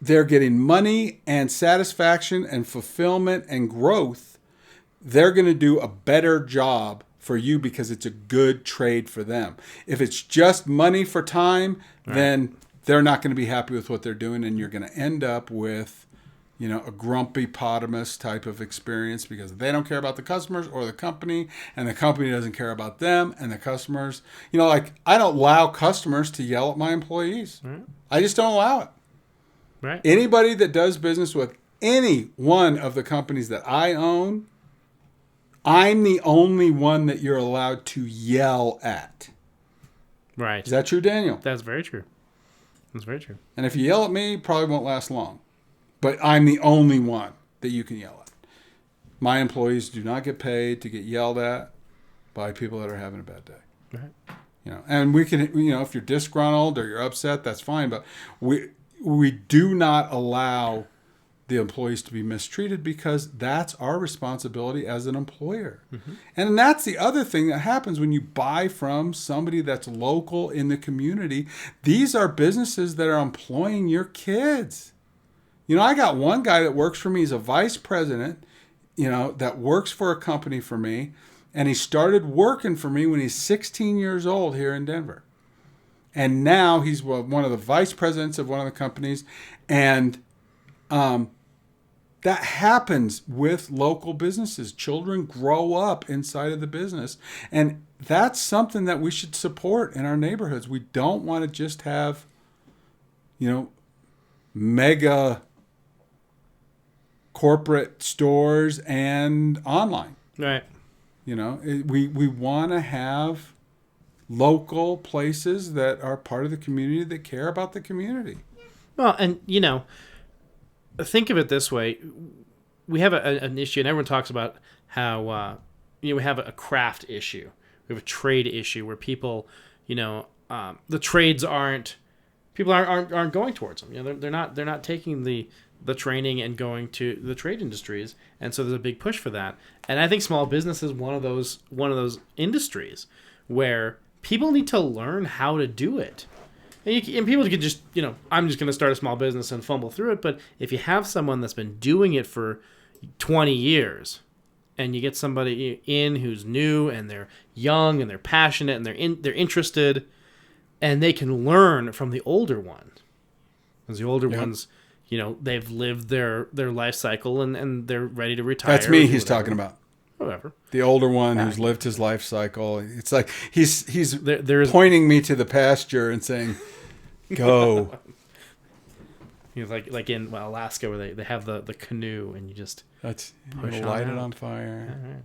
they're getting money and satisfaction and fulfillment and growth. They're going to do a better job for you because it's a good trade for them. If it's just money for time, then they're not going to be happy with what they're doing, and you're going to end up with, a grumpy potamus type of experience because they don't care about the customers or the company, and the company doesn't care about them and the customers. Like, I don't allow customers to yell at my employees. Right. I just don't allow it. Right. Anybody that does business with any one of the companies that I own, I'm the only one that you're allowed to yell at. Right. Is that true, Daniel? That's very true. That's very true. And if you yell at me, probably won't last long. But I'm the only one that you can yell at. My employees do not get paid to get yelled at by people that are having a bad day. Right. And we can, if you're disgruntled or you're upset, that's fine. But we do not allow the employees to be mistreated because that's our responsibility as an employer. Mm-hmm. And that's the other thing that happens when you buy from somebody that's local in the community. These are businesses that are employing your kids. I got one guy that works for me. He's a vice president, that works for a company for me. And he started working for me when he's 16 years old here in Denver. And now he's one of the vice presidents of one of the companies. And that happens with local businesses. Children grow up inside of the business. And that's something that we should support in our neighborhoods. We don't want to just have, mega corporate stores and online. Right. We want to have local places that are part of the community that care about the community. Well, and, think of it this way. We have an issue, and everyone talks about how, we have a craft issue. We have a trade issue where people, the trades people aren't going towards them. They're not taking the training and going to the trade industries, and so there's a big push for that. And I think small business is one of those industries where people need to learn how to do it. And people can just, I'm just going to start a small business and fumble through it. But if you have someone that's been doing it for 20 years, and you get somebody in who's new and they're young and they're passionate and they're interested, and they can learn from the older ones, because the older ones, they've lived their life cycle and they're ready to retire. That's me he's talking about. Whatever. The older one who's lived his life cycle. It's like he's pointing me to the pasture and saying, go. Like in Alaska where they have the canoe and you just push light it on fire. All right.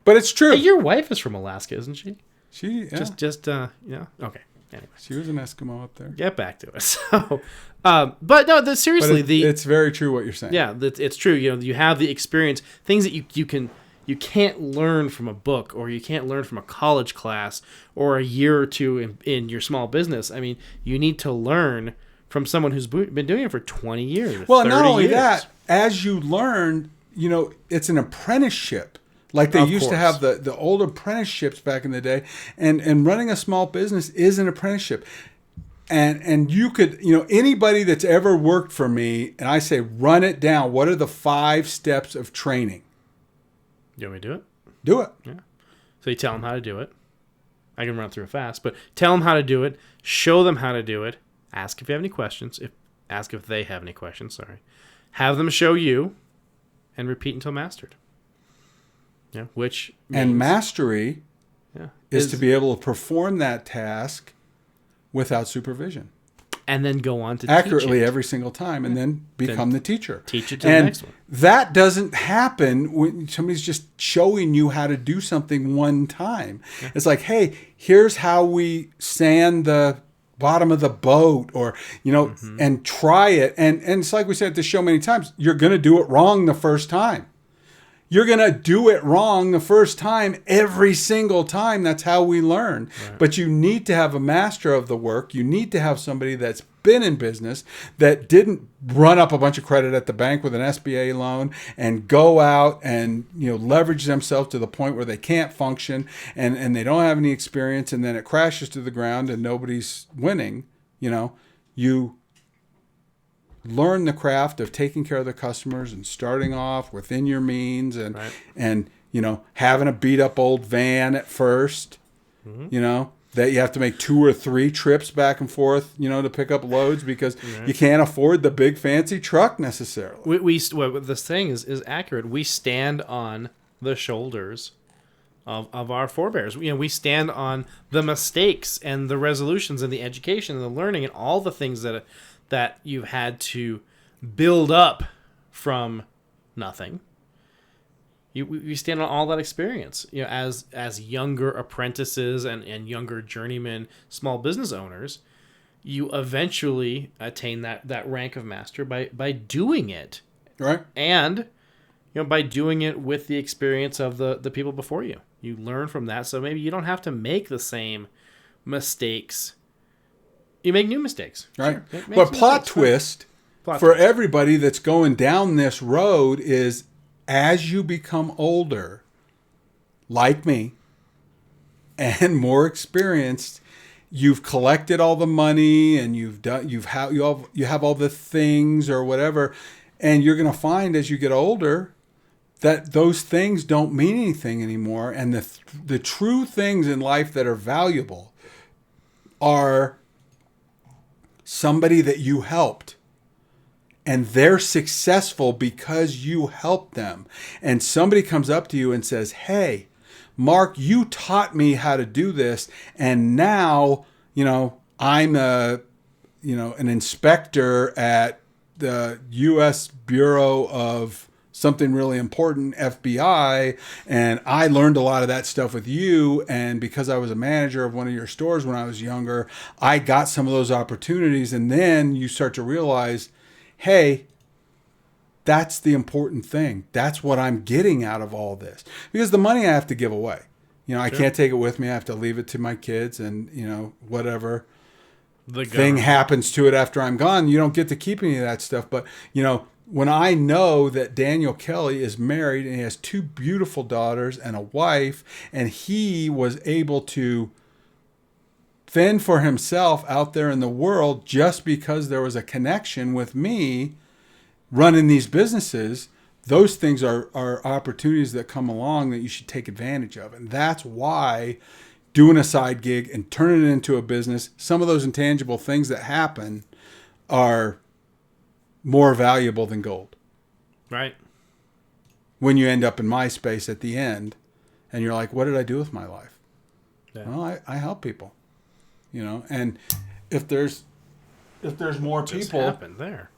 But it's true. Hey, your wife is from Alaska, isn't she? Just okay. Anyway. She was an Eskimo up there. Get back to us. So, but no, seriously, it's very true what you're saying. Yeah, it's true. You have the experience, things that you can't learn from a book, or you can't learn from a college class or a year or two in your small business. I mean, you need to learn from someone who's been doing it for 20 years. Well, not only that, as you learn, it's an apprenticeship. Like they used to have the old apprenticeships back in the day, and running a small business is an apprenticeship. And you could, anybody that's ever worked for me, and I say, run it down. What are the 5 steps of training? You want me to do it? Do it. Yeah. So you tell them how to do it. I can run through it fast, but tell them how to do it. Show them how to do it. Ask if you have any questions. Ask if they have any questions. Sorry. Have them show you, and repeat until mastered. Yeah, which means, and mastery is to be able to perform that task without supervision, and then go on to accurately teach it every single time, and then become the teacher. Teach it to the next one. That doesn't happen when somebody's just showing you how to do something one time. Yeah. It's like, hey, here's how we sand the bottom of the boat, or and try it. And it's like we said at the show many times, you're going to do it wrong the first time. You're going to do it wrong the first time, every single time. That's how we learn. Right. But you need to have a master of the work. You need to have somebody that's been in business, that didn't run up a bunch of credit at the bank with an SBA loan and go out and, leverage themselves to the point where they can't function and they don't have any experience, and then it crashes to the ground and nobody's winning. You learn the craft of taking care of the customers and starting off within your means and right. and having a beat up old van at first, that you have to make 2 or 3 trips back and forth, to pick up loads because right. you can't afford the big fancy truck necessarily. This thing is accurate. We stand on the shoulders of our forebears. We stand on the mistakes and the resolutions and the education and the learning and all the things that you've had to build up from nothing. You stand on all that experience. As younger apprentices and younger journeyman small business owners, you eventually attain that rank of master by doing it. Right. And by doing it with the experience of the people before you. You learn from that, so maybe you don't have to make the same mistakes. You make new mistakes. Right. Sure. But plot twist for everybody that's going down this road is, as you become older, like me, and more experienced, you've collected all the money and you have all the things or whatever, and you're going to find as you get older that those things don't mean anything anymore, and the true things in life that are valuable are somebody that you helped. And they're successful because you helped them. And somebody comes up to you and says, "Hey, Mark, you taught me how to do this. And now, I'm an inspector at the U.S. Bureau of something really important, FBI. And I learned a lot of that stuff with you. And because I was a manager of one of your stores when I was younger, I got some of those opportunities." And then you start to realize, hey, that's the important thing. That's what I'm getting out of all this. Because the money I have to give away. I can't take it with me. I have to leave it to my kids, and, whatever thing happens to it after I'm gone, you don't get to keep any of that stuff. But, when I know that Daniel Kelly is married and he has 2 beautiful daughters and a wife, and he was able to fend for himself out there in the world just because there was a connection with me running these businesses, those things are opportunities that come along that you should take advantage of. And that's why doing a side gig and turning it into a business, some of those intangible things that happen are more valuable than gold. Right. When you end up in my space at the end and you're like, what did I do with my life? Yeah. Well, I help people. And if there's more people, just happened there.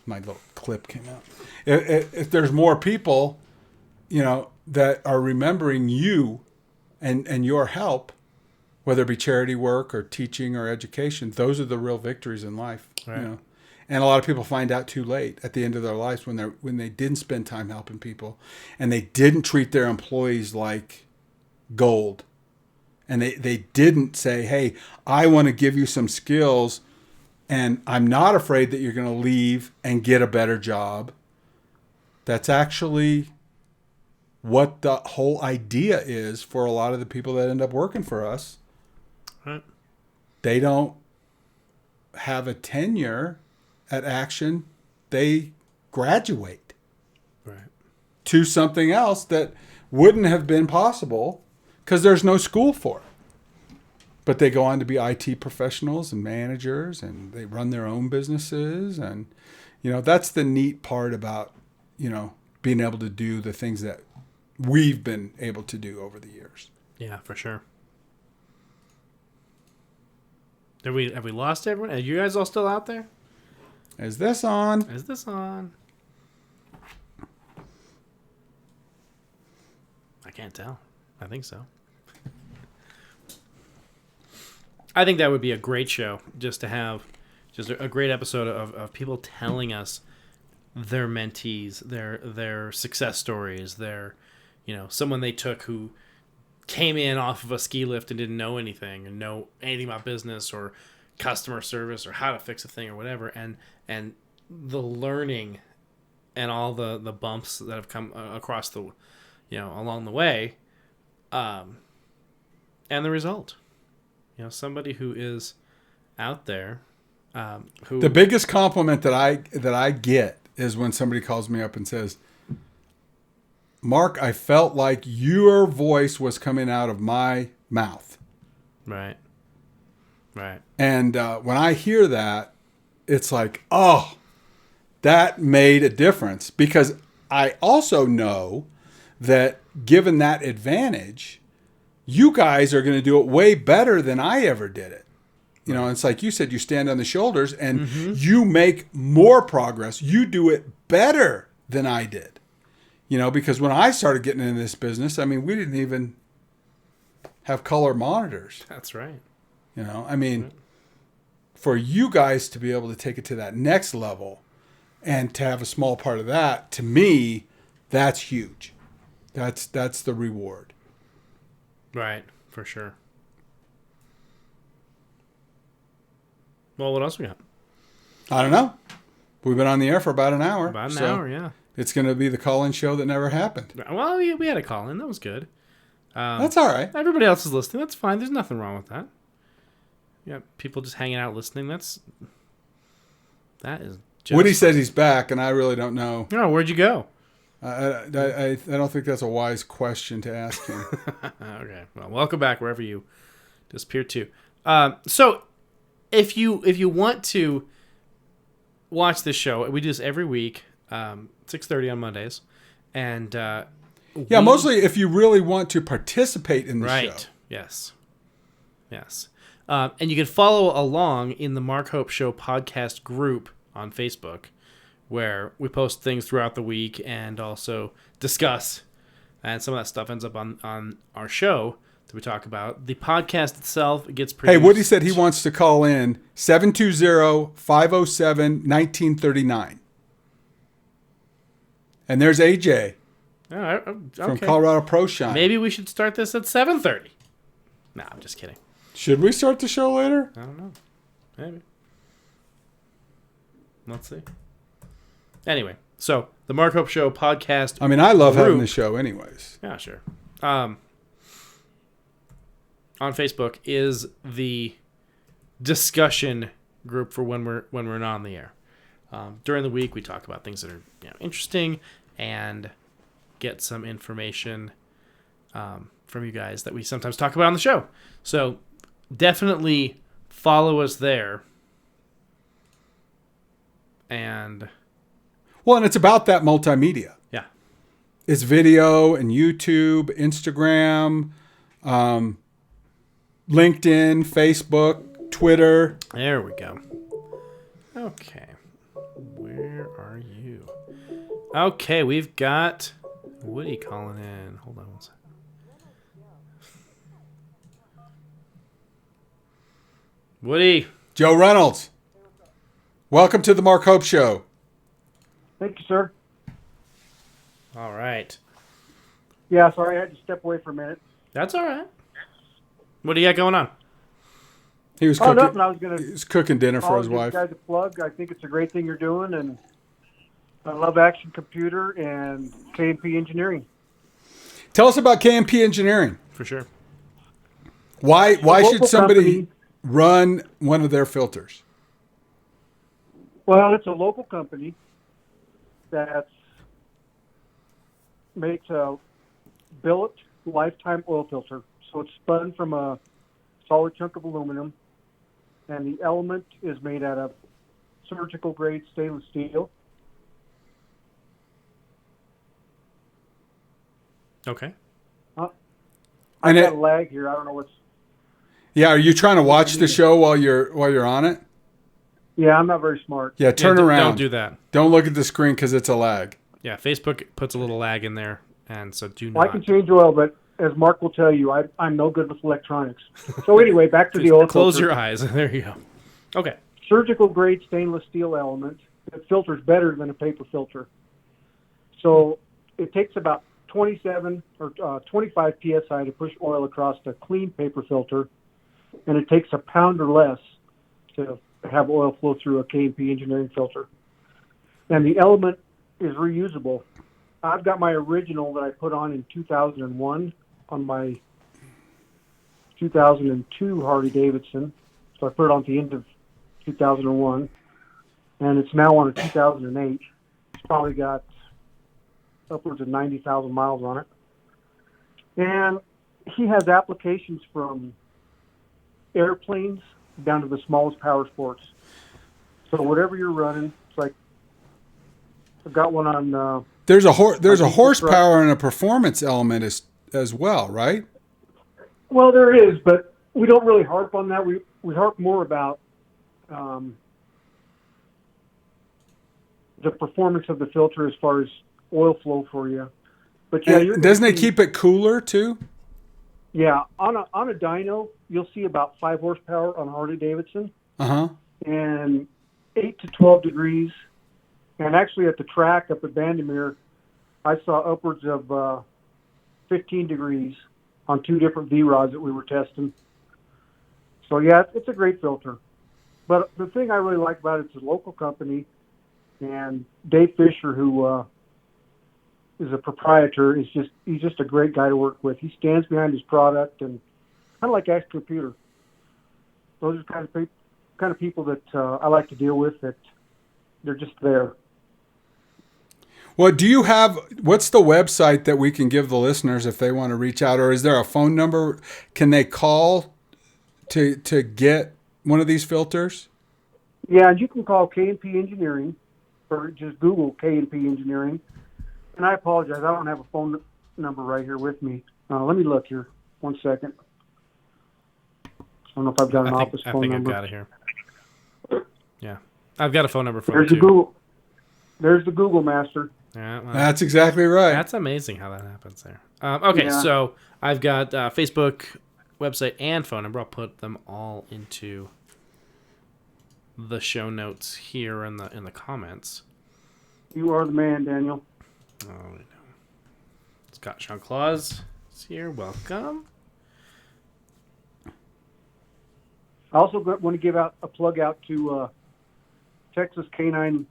My little clip came out. If there's more people, that are remembering you and your help, whether it be charity work or teaching or education, those are the real victories in life. Right. And a lot of people find out too late at the end of their lives when they didn't spend time helping people, and they didn't treat their employees like gold. And they didn't say, hey, I want to give you some skills, and I'm not afraid that you're going to leave and get a better job. That's actually what the whole idea is for a lot of the people that end up working for us. Right. They don't have a tenure at Action. They graduate to something else that wouldn't have been possible because there's no school for it. But they go on to be IT professionals and managers, and they run their own businesses. And, that's the neat part about, being able to do the things that we've been able to do over the years. Yeah, for sure. Have we lost everyone? Are you guys all still out there? Is this on? I can't tell. I think so. I think that would be a great show, just to have just a great episode of people telling us their mentees, their success stories, someone they took who came in off of a ski lift and didn't know anything and know anything about business or customer service or how to fix a thing or whatever, and the learning and all the bumps that have come across the along the way, and the result, somebody who is out there, who the biggest compliment that I get is when somebody calls me up and says, Mark, I felt like your voice was coming out of my mouth. Right. And when I hear that, it's like, oh, that made a difference. Because I also know that given that advantage, you guys are going to do it way better than I ever did it. It's like you said, you stand on the shoulders and you make more progress. You do it better than I did. Because when I started getting into this business, we didn't even have color monitors. That's right. For you guys to be able to take it to that next level and to have a small part of that, to me, that's huge. That's the reward. Right, for sure. Well, what else we got? I don't know. We've been on the air for about an hour. About an hour, yeah. It's going to be the call-in show that never happened. Well, we had a call-in. That was good. That's all right. Everybody else is listening. That's fine. There's nothing wrong with that. Yeah, people just hanging out listening. That is just... Woody said he's back, and I really don't know. Oh, where'd you go? I don't think that's a wise question to ask him. Okay. Well, welcome back wherever you disappeared to. So, if you want to watch this show, we do this every week, 6:30 on Mondays, and mostly if you really want to participate in the show. Right. Yes. And you can follow along in the Mark Hope Show podcast group on Facebook, where we post things throughout the week and also discuss. And some of that stuff ends up on our show that we talk about. The podcast itself gets produced. Hey, Woody said he wants to call in 720-507-1939. And there's AJ from Colorado Pro Shine. Maybe we should start this at 7:30. No, I'm just kidding. Should we start the show later? I don't know. Maybe. Let's see. Anyway, so the Mark Hope Show podcast. I love having the show anyways. Yeah, sure. On Facebook is the discussion group for when we're not on the air. During the week, we talk about things that are interesting and get some information from you guys that we sometimes talk about on the show. So definitely follow us there. And it's about that multimedia. Yeah. It's video and YouTube, Instagram, LinkedIn, Facebook, Twitter. There we go. Okay. Where are you? Okay, we've got Woody calling in. Hold on one second. Woody. Joe Reynolds. Welcome to the Mark Hope Show. Thank you, sir. All right. Yeah, sorry, I had to step away for a minute. That's all right. What do you got going on? He was cooking. Nothing. I was going to. He's cooking dinner for his wife. Give you guys a plug. I think it's a great thing you're doing, and I love Action Computer and K&P Engineering. Tell us about K&P Engineering. For sure. Why should somebody company. Run one of their filters? Well, it's a local company that makes a billet lifetime oil filter. So it's spun from a solid chunk of aluminum, and the element is made out of surgical grade stainless steel. Okay. I got a lag here. I don't know what's. Yeah, are you trying to watch the show while you're on it? Yeah, I'm not very smart. Yeah, turn around. Don't do that. Don't look at the screen because it's a lag. Yeah, Facebook puts a little lag in there, and so do not. Well, I can change oil, but as Mark will tell you, I'm no good with electronics. So anyway, back to the oil Close filter. your eyes. There you go. Okay. Surgical grade stainless steel element, the filter's better than a paper filter. So it takes about 27 or 25 psi to push oil across a clean paper filter, and it takes a pound or less to have oil flow through a K&P Engineering filter. And the element is reusable. I've got my original that I put on in 2001 on my 2002 Harley Davidson. So I put it on at the end of 2001, and it's now on a 2008. It's probably got upwards of 90,000 miles on it. And he has applications from airplanes down to the smallest power sports. So whatever you're running, it's like I've got one on. There's a horsepower and a performance element as well, right? Well, there is, but we don't really harp on that. We harp more about the performance of the filter as far as oil flow for you. But yeah, doesn't it keep it cooler too? Yeah, on a dyno, you'll see about 5 horsepower on Harley Davidson, and 8 to 12 degrees. And actually, at the track up at Bandimere, I saw upwards of 15 degrees on 2 different V-rods that we were testing. So yeah, it's a great filter. But the thing I really like about it, it's a local company, and Dave Fisher, who is a proprietor, he's just a great guy to work with. He stands behind his product, and kind of like Ask Computer. Those are kind of people that I like to deal with. That they're just there. Well, what's the website that we can give the listeners if they want to reach out, or is there a phone number? Can they call to get one of these filters? Yeah, and you can call K&P Engineering, or just Google K&P Engineering. And I apologize, I don't have a phone number right here with me. Let me look here. 1 second. I don't know if I've got an office phone number. I've got it here. Yeah, I've got a phone number for There's you the Google. There's the Google Master. Yeah, well, that's exactly right. That's amazing how that happens there. Okay, so I've got Facebook, website, and phone number. I'll put them all into the show notes here in the comments. You are the man, Daniel. Oh, I know. Scott Jean-Claude is here. Welcome. I also want to give out a plug out to Texas Canine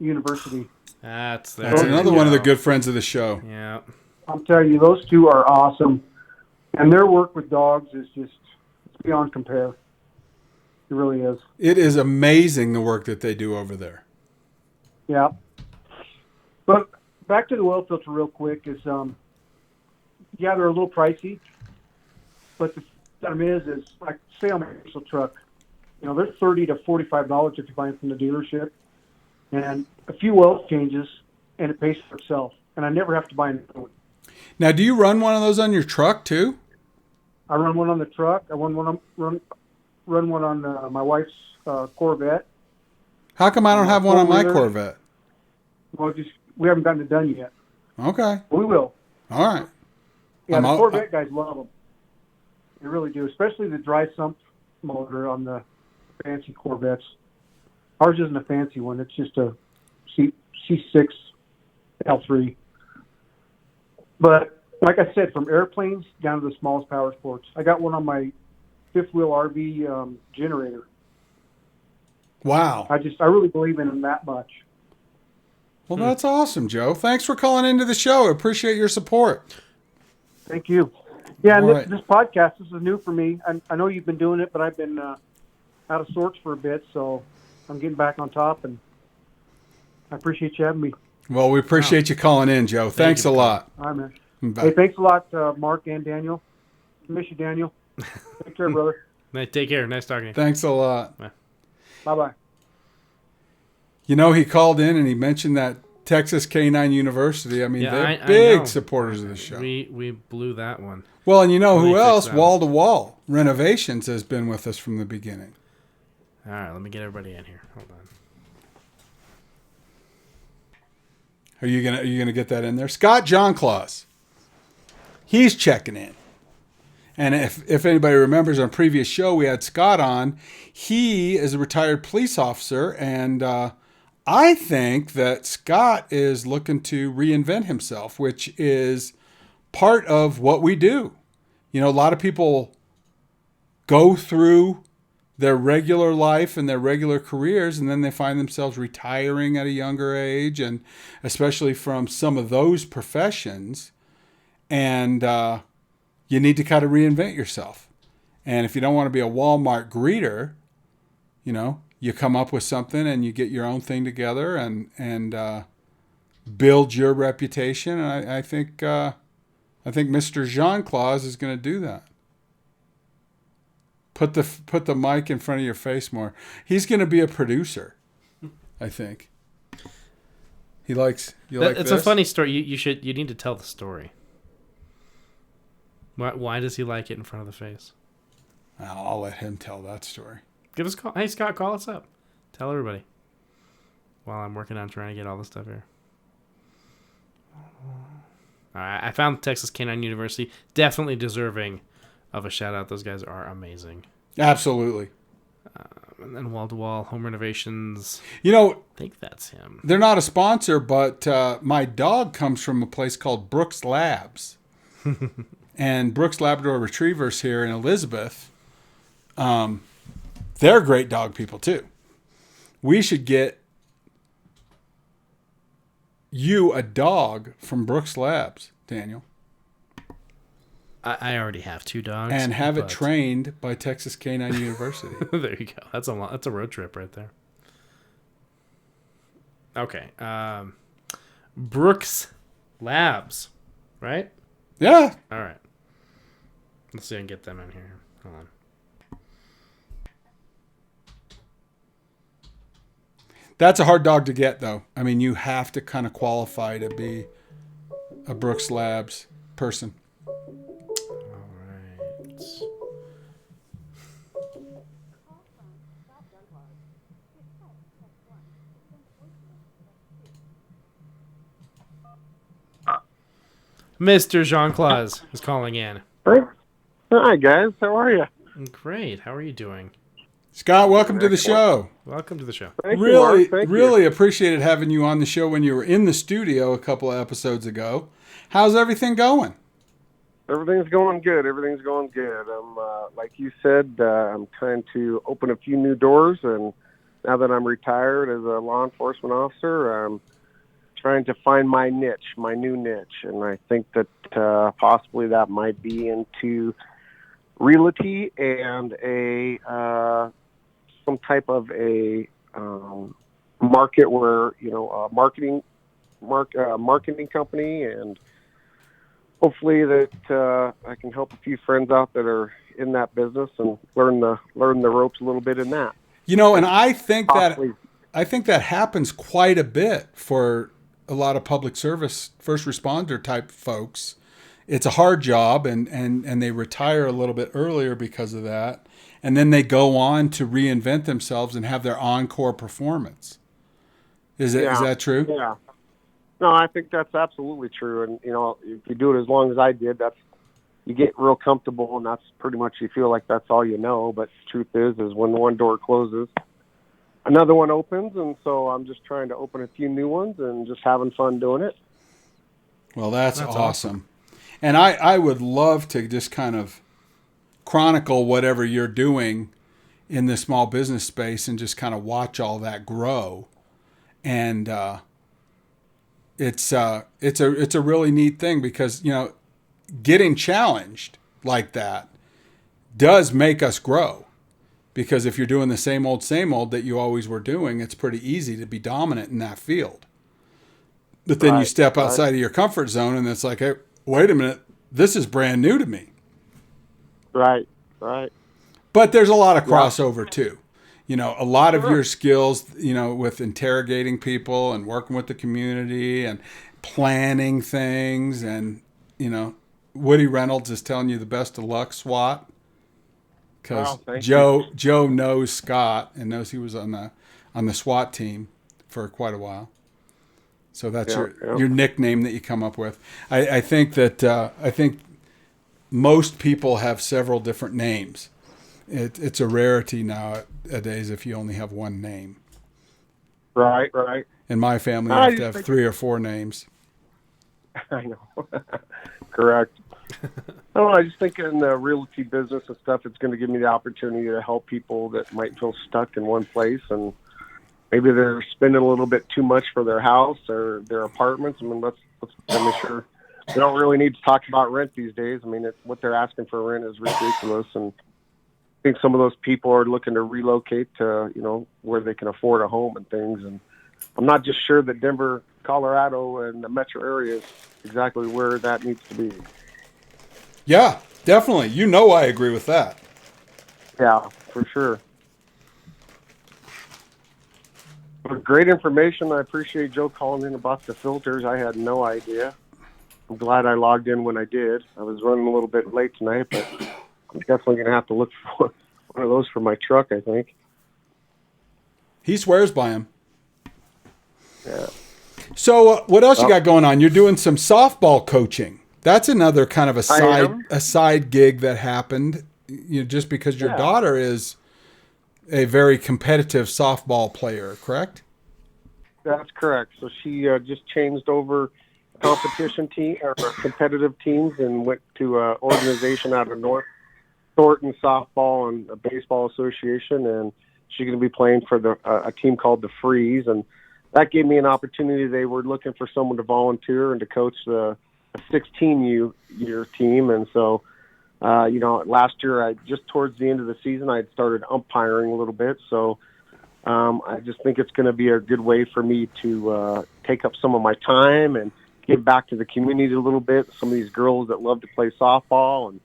University. That's another one of the good friends of the show. Yeah. I'm telling you, those two are awesome. And their work with dogs is just beyond compare. It really is. It is amazing the work that they do over there. Yeah. But back to the oil filter real quick is, yeah, they're a little pricey. But the thing is like, say on a diesel truck, they're $30 to $45 if you buy them from the dealership. And a few oil changes, and it pays for itself. And I never have to buy another one. Now, do you run one of those on your truck, too? I run one on the truck. I run one on my wife's Corvette. How come I don't have one on my Corvette? Well, we haven't gotten it done yet. Okay. We will. All right. Yeah, the Corvette guys love them. They really do, especially the dry sump motor on the fancy Corvettes. Ours isn't a fancy one. It's just a C6 L3. But like I said, from airplanes down to the smallest power sports. I got one on my fifth wheel RV generator. Wow. I really believe in them that much. Well, that's awesome, Joe. Thanks for calling into the show. I appreciate your support. Thank you. Yeah, and this podcast, this is new for me. I know you've been doing it, but I've been out of sorts for a bit, so I'm getting back on top, and I appreciate you having me. Well, we appreciate you calling in, Joe. Thanks a lot. All right, man. Bye. Hey, thanks a lot, Mark and Daniel. Miss you, Daniel. Take care, brother. Take care. Nice talking to you. Thanks a lot. Bye-bye. He called in and he mentioned that Texas Canine University. I mean, they're big supporters of the show. We blew that one. Well, and who else? Wall to Wall Renovations has been with us from the beginning. All right, let me get everybody in here. Hold on. Are you gonna get that in there? Scott Jean-Claude. He's checking in. And if anybody remembers on a previous show, we had Scott on. He is a retired police officer, and I think that Scott is looking to reinvent himself, which is part of what we do. A lot of people go through their regular life and their regular careers, and then they find themselves retiring at a younger age, and especially from some of those professions. And you need to kind of reinvent yourself. And if you don't want to be a Walmart greeter, you come up with something and you get your own thing together and build your reputation. And I think Mr. Jean Claus is going to do that. Put the mic in front of your face more. He's going to be a producer, I think. He likes. It's a funny story. You need to tell the story. Why does he like it in front of the face? I'll let him tell that story. Give us a call. Hey, Scott, call us up. Tell everybody. While I'm working on trying to get all this stuff here. All right, I found Texas Canine University. Definitely deserving of a shout out. Those guys are amazing. Absolutely. And then Wall to Wall Home Renovations. I think that's him. They're not a sponsor, but my dog comes from a place called Brooks Labs. And Brooks Labrador Retrievers here in Elizabeth, they're great dog people too. We should get you a dog from Brooks Labs, Daniel. I already have 2 dogs. And have it trained by Texas Canine University. There you go. That's a road trip right there. Okay. Brooks Labs, right? Yeah. All right. Let's see if I can get them in here. Hold on. That's a hard dog to get, though. I mean, you have to kind of qualify to be a Brooks Labs person. All right. Mr. Jean Claus is calling in. Hi, guys. How are you? Great. How are you doing? Scott, welcome to the show. Welcome to the show. Thank you, Mark. Thank Really you. appreciated having you on the show when you were in the studio a couple of episodes ago. How's everything going? Everything's going good. Everything's going good. I'm, like you said, I'm trying to open a few new doors, and now that I'm retired as a law enforcement officer, I'm trying to find my niche, my new niche, and I think that possibly that might be into realty and some type of a market where a marketing company, and hopefully that I can help a few friends out that are in that business and learn the ropes a little bit in that. And I think that happens quite a bit for a lot of public service first responder type folks. It's a hard job, and they retire a little bit earlier because of that. And then they go on to reinvent themselves and have their encore performance. Is that true? Yeah. No, I think that's absolutely true. And, if you do it as long as I did, you get real comfortable, and that's pretty much, you feel like that's all you know. But the truth is when one door closes, another one opens. And so I'm just trying to open a few new ones and just having fun doing it. Well, that's awesome. And I would love to just kind of chronicle whatever you're doing in the small business space and just kind of watch all that grow. And it's a really neat thing because, getting challenged like that does make us grow. Because if you're doing the same old that you always were doing, it's pretty easy to be dominant in that field. But then you step outside of your comfort zone and it's like, hey, wait a minute, this is brand new to me. Right. But there's a lot of crossover too. A lot of your skills, with interrogating people and working with the community and planning things. And, Woody Reynolds is telling you the best of luck, SWAT. Because Joe knows Scott and knows he was on the SWAT team for quite a while. So that's your nickname that you come up with. I think most people have several different names. It's a rarity nowadays if you only have one name. Right, right. In my family, you I have to just have think- 3 or 4 names. I know. Correct. Oh, I just think in the realty business and stuff, it's going to give me the opportunity to help people that might feel stuck in one place, and maybe they're spending a little bit too much for their house or their apartments. I mean, let's make sure we don't really need to talk about rent these days. I mean, what they're asking for rent is ridiculous, and I think some of those people are looking to relocate to, where they can afford a home and things. And I'm not just sure that Denver, Colorado, and the metro area is exactly where that needs to be. Yeah, definitely. I agree with that. Yeah, for sure. But great information. I appreciate Joe calling in about the filters. I had no idea. I'm glad I logged in when I did. I was running a little bit late tonight, but I'm definitely going to have to look for one of those for my truck, I think. He swears by him. Yeah. So what else you got going on? You're doing some softball coaching. That's another kind of a side gig that happened, just because your daughter is a very competitive softball player, correct? That's correct. So she just changed over competition team or competitive teams and went to an organization out of North Thornton Softball and a Baseball Association, and she's going to be playing for a team called the Freeze, and that gave me an opportunity. They were looking for someone to volunteer and to coach a 16-year team, and so last year, just towards the end of the season, I had started umpiring a little bit. So I just think it's going to be a good way for me to take up some of my time and give back to the community a little bit. Some of these girls that love to play softball and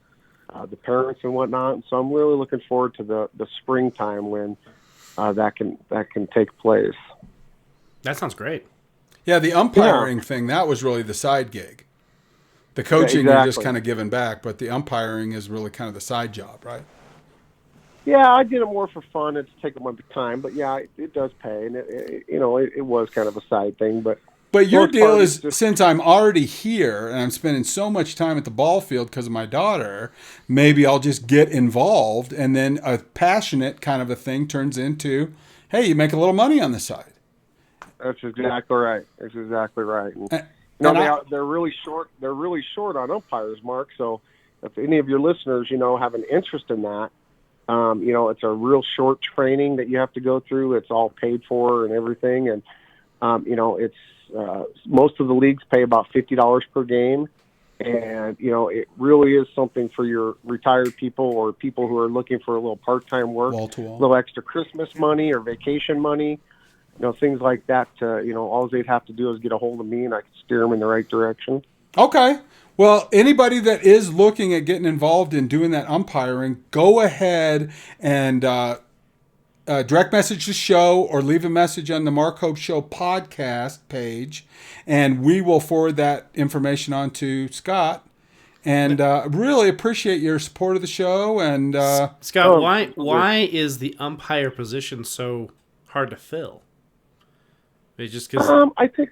the parents and whatnot. And so I'm really looking forward to the springtime when that can take place. That sounds great. Yeah, the umpiring thing, that was really the side gig. The coaching, you're just kind of giving back, but the umpiring is really kind of the side job, right? Yeah, I did it more for fun. It's taken my time, but yeah, it does pay, and it was kind of a side thing. But your deal is, since I'm already here and I'm spending so much time at the ball field because of my daughter, maybe I'll just get involved, and then a passionate kind of a thing turns into, hey, you make a little money on the side. That's exactly right. That's exactly right. They're really short. They're really short on umpires, Mark. So if any of your listeners, have an interest in that, it's a real short training that you have to go through. It's all paid for and everything. And, it's most of the leagues pay about $50 per game. And, it really is something for your retired people or people who are looking for a little part-time work, a little extra Christmas money or vacation money. Things like that, all they'd have to do is get a hold of me and I can steer them in the right direction. Okay. Well, anybody that is looking at getting involved in doing that umpiring, go ahead and direct message the show or leave a message on the Mark Hope Show podcast page, and we will forward that information on to Scott. And really appreciate your support of the show. And Scott, why is the umpire position so hard to fill? It's just because I think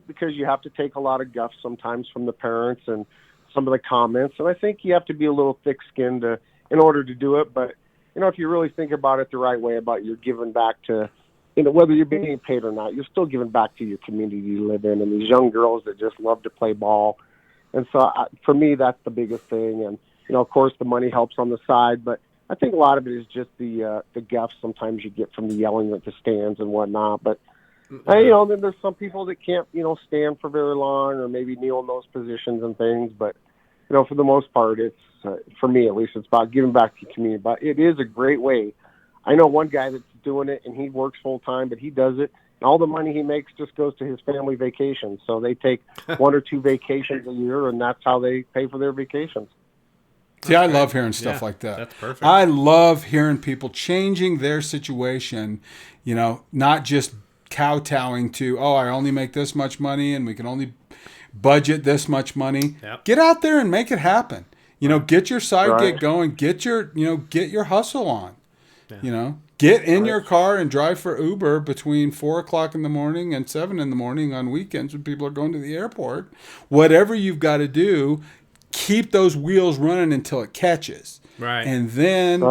because you have to take a lot of guff sometimes from the parents and some of the comments, and I think you have to be a little thick-skinned in order to do it. But if you really think about it the right way, about you're giving back to, whether you're being paid or not, you're still giving back to your community you live in, and these young girls that just love to play ball. And so for me, that's the biggest thing. And of course, the money helps on the side, but I think a lot of it is just the guff sometimes you get from the yelling at the stands and whatnot. But then there's some people that can't stand for very long or maybe kneel in those positions and things. But for the most part, it's for me at least, it's about giving back to the community. But it is a great way. I know one guy that's doing it and he works full time, but he does it. And all the money he makes just goes to his family vacations. So they take 1 or 2 vacations a year, and that's how they pay for their vacations. See, I love hearing stuff like that. That's perfect. I love hearing people changing their situation, not just kowtowing to, I only make this much money and we can only budget this much money. Yep. Get out there and make it happen. Get your side gig going. Get your hustle on. Yeah. Get in your car and drive for Uber between 4:00 in the morning and 7 in the morning on weekends when people are going to the airport. Whatever you've got to do, keep those wheels running until it catches. Right. And then,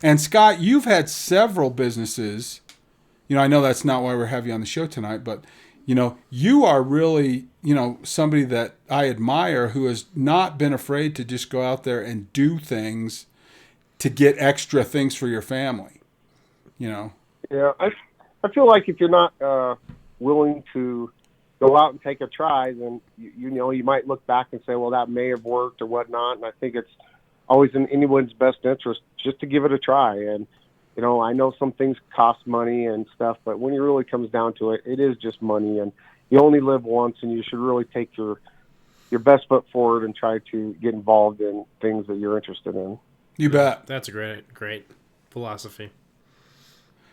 and Scott, you've had several businesses I know that's not why we're having you on the show tonight, but, you are really, somebody that I admire who has not been afraid to just go out there and do things to get extra things for your family, Yeah, I feel like if you're not willing to go out and take a try, then you might look back and say, well, that may have worked or whatnot. And I think it's always in anyone's best interest just to give it a try. And I know some things cost money and stuff, but when it really comes down to it, it is just money, and you only live once, and you should really take your best foot forward and try to get involved in things that you're interested in. You bet. That's a great philosophy.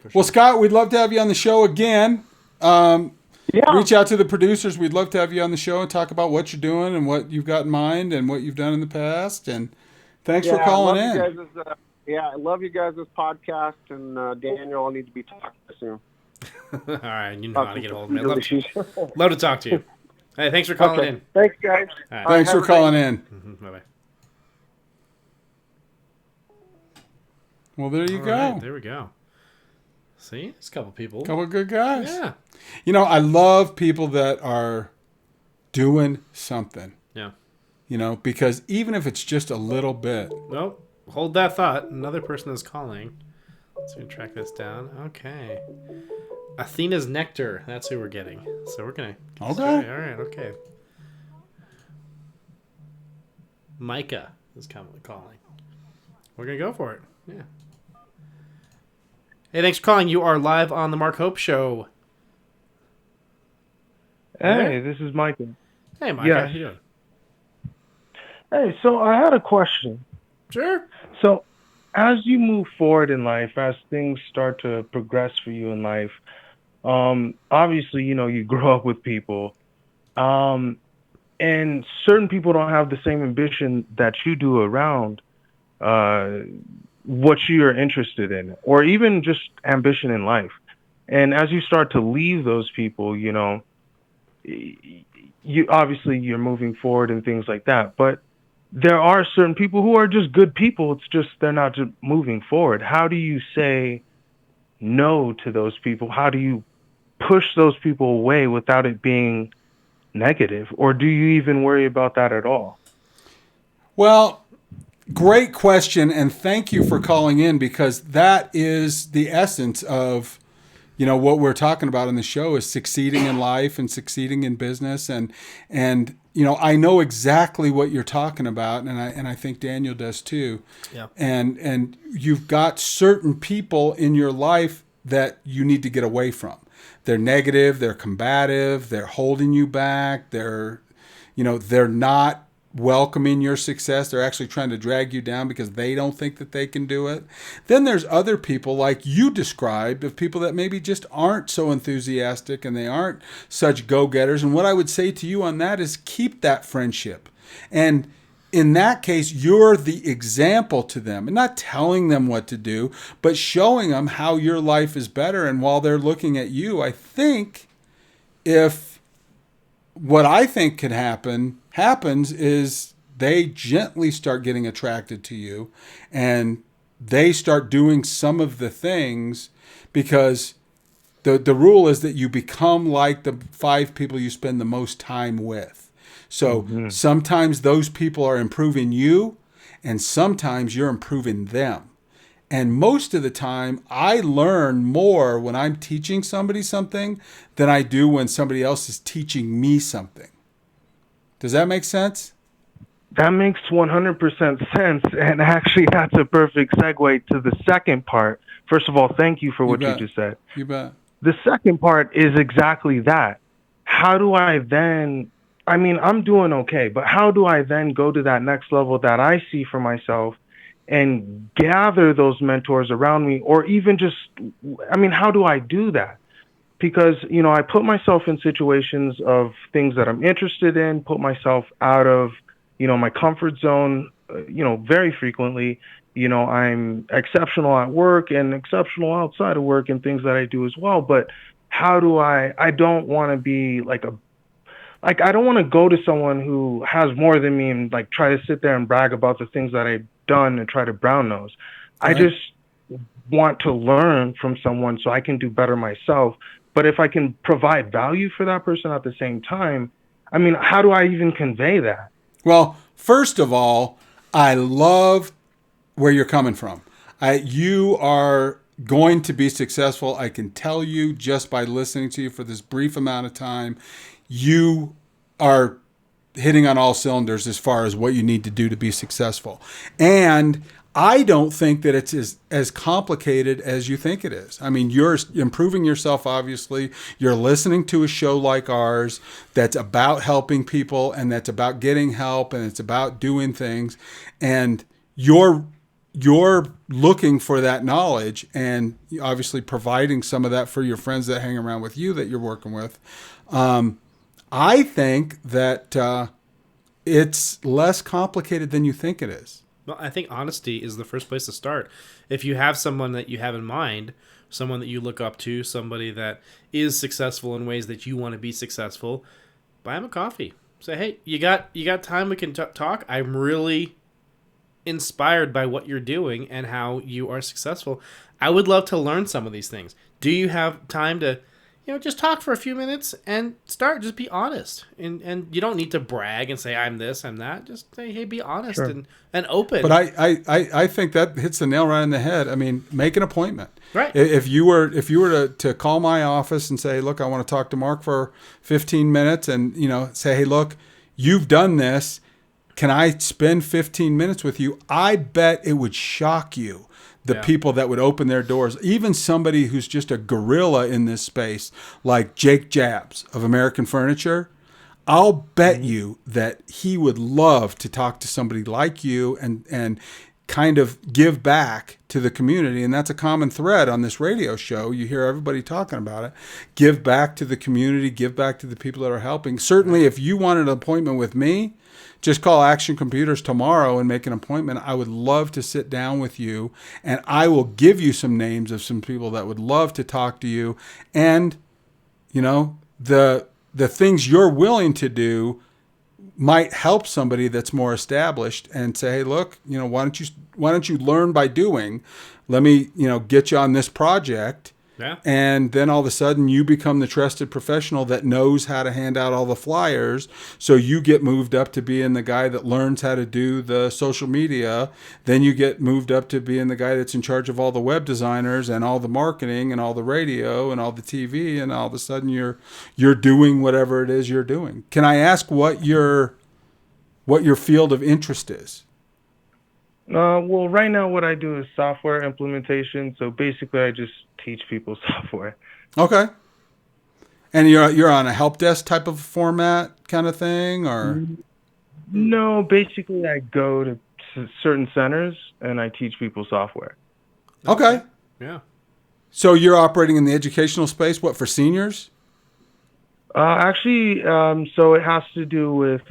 Sure. Well, Scott, we'd love to have you on the show again. Reach out to the producers. We'd love to have you on the show and talk about what you're doing and what you've got in mind and what you've done in the past. And thanks for calling in. I love you guys' podcast. And Daniel, I'll need to be talking to soon. All right, you know how to get a hold of me. Love to talk to you. Hey, thanks for calling in. Thanks, guys. Right. Thanks for calling in. Mm-hmm. Bye-bye. Well, there you go. Right, there we go. See? It's a couple people. Couple of good guys. Yeah. I love people that are doing something. Yeah. Because even if it's just a little bit. Well, hold that thought. Another person is calling. So we can track this down. Okay. Athena's Nectar. That's who we're getting. So we're going to... Okay. All right. Okay. Micah is calling. We're going to go for it. Yeah. Hey, thanks for calling. You are live on the Mark Hope Show. Hey, this is Micah. Hey, Micah. Yes. How you doing? Hey, so I had a question. Sure. So as you move forward in life, as things start to progress for you in life, obviously, you grow up with people, and certain people don't have the same ambition that you do around what you're interested in, or even just ambition in life. And as you start to leave those people, you obviously you're moving forward and things like that, but there are certain people who are just good people. It's just they're not just moving forward. How do you say no to those people? How do you push those people away without it being negative? Or do you even worry about that at all? Well, great question, and thank you for calling in, because that is the essence of what we're talking about in the show is succeeding in life and succeeding in business. And I know exactly what you're talking about, and I think Daniel does too. Yeah. And you've got certain people in your life that you need to get away from. They're negative, they're combative, they're holding you back, they're not welcoming your success. They're actually trying to drag you down because they don't think that they can do it. Then there's other people like you described, of people that maybe just aren't so enthusiastic and they aren't such go-getters. And what I would say to you on that is keep that friendship. And in that case, you're the example to them, and not telling them what to do, but showing them how your life is better. And while they're looking at you, I think what I think could happens is they gently start getting attracted to you, and they start doing some of the things, because the rule is that you become like the 5 people you spend the most time with. So sometimes those people are improving you, and sometimes you're improving them. And most of the time, I learn more when I'm teaching somebody something than I do when somebody else is teaching me something. Does that make sense? That makes 100% sense. And actually, that's a perfect segue to the second part. First of all, thank you for what you just said. You bet. The second part is exactly that. How do I then, I'm doing okay, but how do I then go to that next level that I see for myself and gather those mentors around me? Or even just, how do I do that? Because, I put myself in situations of things that I'm interested in, put myself out of, my comfort zone, very frequently. I'm exceptional at work and exceptional outside of work and things that I do as well. But how do I don't want to be I don't want to go to someone who has more than me and try to sit there and brag about the things that I've done and try to brown nose. Right. I just want to learn from someone so I can do better myself. But if I can provide value for that person at the same time, I mean, how do I even convey that? Well, first of all, I love where you're coming from. You are going to be successful. I can tell you just by listening to you for this brief amount of time, you are hitting on all cylinders as far as what you need to do to be successful. And I don't think that it's as complicated as you think it is. I mean, you're improving yourself, obviously. You're listening to a show like ours that's about helping people and that's about getting help and it's about doing things. And you're looking for that knowledge and obviously providing some of that for your friends that hang around with you that you're working with. I think that it's less complicated than you think it is. Well, I think honesty is the first place to start. If you have someone that you have in mind, someone that you look up to, somebody that is successful in ways that you want to be successful, buy them a coffee. Say, hey, you got time we can talk? I'm really inspired by what you're doing and how you are successful. I would love to learn some of these things. Do you have time to, just talk for a few minutes and just be honest. And you don't need to brag and say, I'm this, I'm that. Just say, hey, be honest and open. But I think that hits the nail right on the head. I mean, make an appointment. Right. If you were to call my office and say, look, I want to talk to Mark for 15 minutes and, say, hey, look, you've done this. Can I spend 15 minutes with you? I bet it would shock you. The people that would open their doors, even somebody who's just a gorilla in this space, like Jake Jabs of American Furniture, I'll bet you that he would love to talk to somebody like you and kind of give back to the community. And that's a common thread on this radio show. You hear everybody talking about it. Give back to the community, give back to the people that are helping. Certainly, if you want an appointment with me, just call Action Computers tomorrow and make an appointment. I would love to sit down with you, and I will give you some names of some people that would love to talk to you. And, the things you're willing to do might help somebody that's more established and say, hey, look, why don't you learn by doing? Let me, get you on this project. Yeah. And then all of a sudden you become the trusted professional that knows how to hand out all the flyers. So you get moved up to being the guy that learns how to do the social media. Then you get moved up to being the guy that's in charge of all the web designers and all the marketing and all the radio and all the TV. And all of a sudden you're doing whatever it is you're doing. Can I ask what your field of interest is? Well, right now what I do is software implementation. So basically I just teach people software. Okay. And you're on a help desk type of format kind of thing, or? No, basically I go to certain centers and I teach people software. Okay. Yeah. So you're operating in the educational space, what, for seniors? Actually, so it has to do with,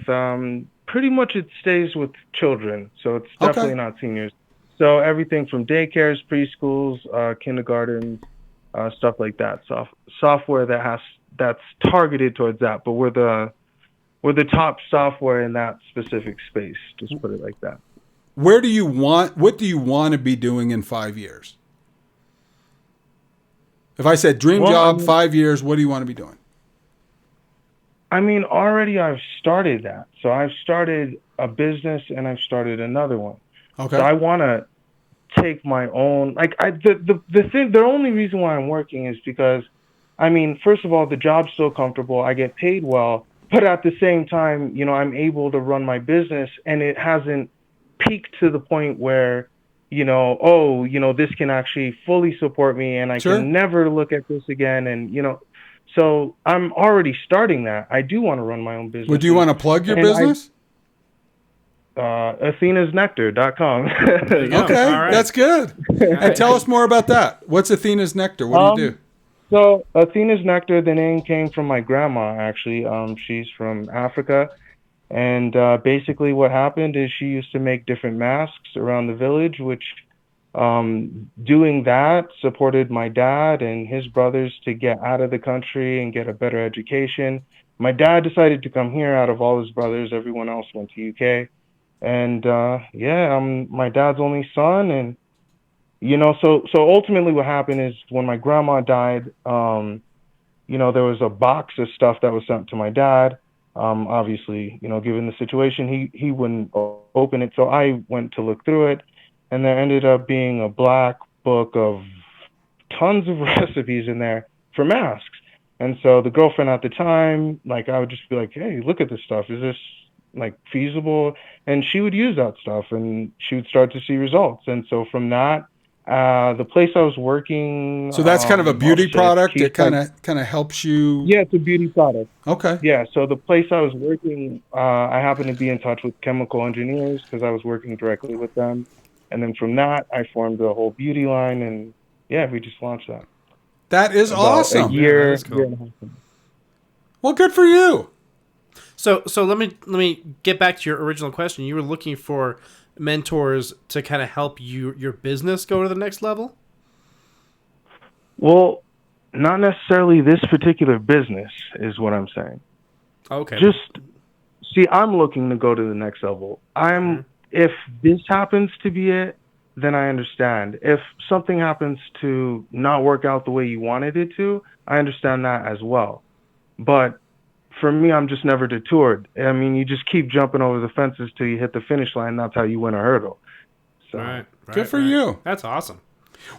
pretty much it stays with children. So it's definitely not seniors. So everything from daycares, preschools, kindergartens, stuff like that. Software that's targeted towards that. But we're the top software in that specific space. Just put it like that. What do you want to be doing in 5 years? If I said dream job, 5 years, what do you want to be doing? I mean, already I've started that. So I've started a business and I've started another one. Okay. So I want to take my own, the only reason why I'm working is because, I mean, first of all, the job's so comfortable. I get paid well, but at the same time, I'm able to run my business and it hasn't peaked to the point where, this can actually fully support me and I can never look at this again. And, so I'm already starting that. I do want to run my own business. Would you want to plug your business? AthenasNectar.com. Okay, right. That's good. And tell us more about that. What's Athena's Nectar? What do you do? So Athena's Nectar, the name came from my grandma, actually. She's from Africa. And basically what happened is she used to make different masks around the village, which doing that supported my dad and his brothers to get out of the country and get a better education. My dad decided to come here out of all his brothers. Everyone else went to UK. And I'm my dad's only son. And, So ultimately what happened is when my grandma died, there was a box of stuff that was sent to my dad. Obviously, given the situation, he wouldn't open it. So I went to look through it, and there ended up being a black book of tons of recipes in there for masks. And so the girlfriend at the time, like, I would just be like, hey, look at this stuff. Is this like feasible? And she would use that stuff and she would start to see results. And so from that, the place I was working, So that's kind of a beauty product. It kind like, of helps you. yeah, it's a beauty product. Okay. Yeah. So the place I was working, I happened to be in touch with chemical engineers because I was working directly with them. And then from that, I formed the whole beauty line, and yeah, we just launched that. That is About awesome. A year, that is cool. year and a half ago. Well, good for you. So let me get back to your original question. You were looking for mentors to kind of help your business go to the next level? Well, not necessarily this particular business is what I'm saying. Okay. Just see, I'm looking to go to the next level. If this happens to be it, then I understand. If something happens to not work out the way you wanted it to, I understand that as well. But for me, I'm just never detoured. I mean, you just keep jumping over the fences till you hit the finish line. That's how you win a hurdle. So, Right. Good for you. That's awesome.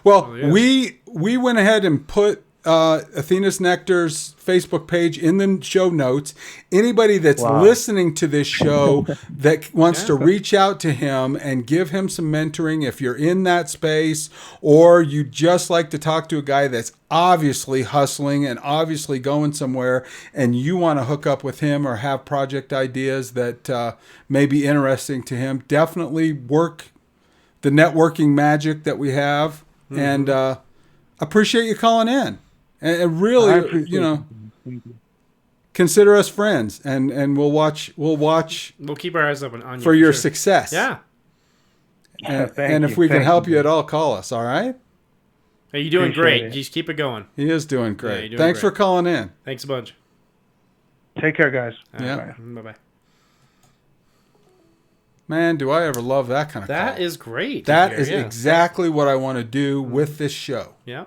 Well, Really we went ahead and put Athena's Nectar's Facebook page in the show notes. Anybody that's listening to this show that wants to reach out to him and give him some mentoring, if you're in that space, or you just like to talk to a guy that's obviously hustling and obviously going somewhere, and you want to hook up with him or have project ideas that may be interesting to him, definitely work the networking magic that we have. And appreciate you calling in. And really, consider us friends, and we'll watch. We'll keep our eyes open on you for your sure. success. Yeah. And if we can help you at all, call us. All right. Hey, you're doing Appreciate great. it. Just keep it going. He is doing great. you're doing Thanks great. for calling in. Thanks a bunch. Take care, guys. Yeah. Bye-bye. Man, do I ever love that kind of call. That is great. That is exactly what I want to do with this show. Yeah.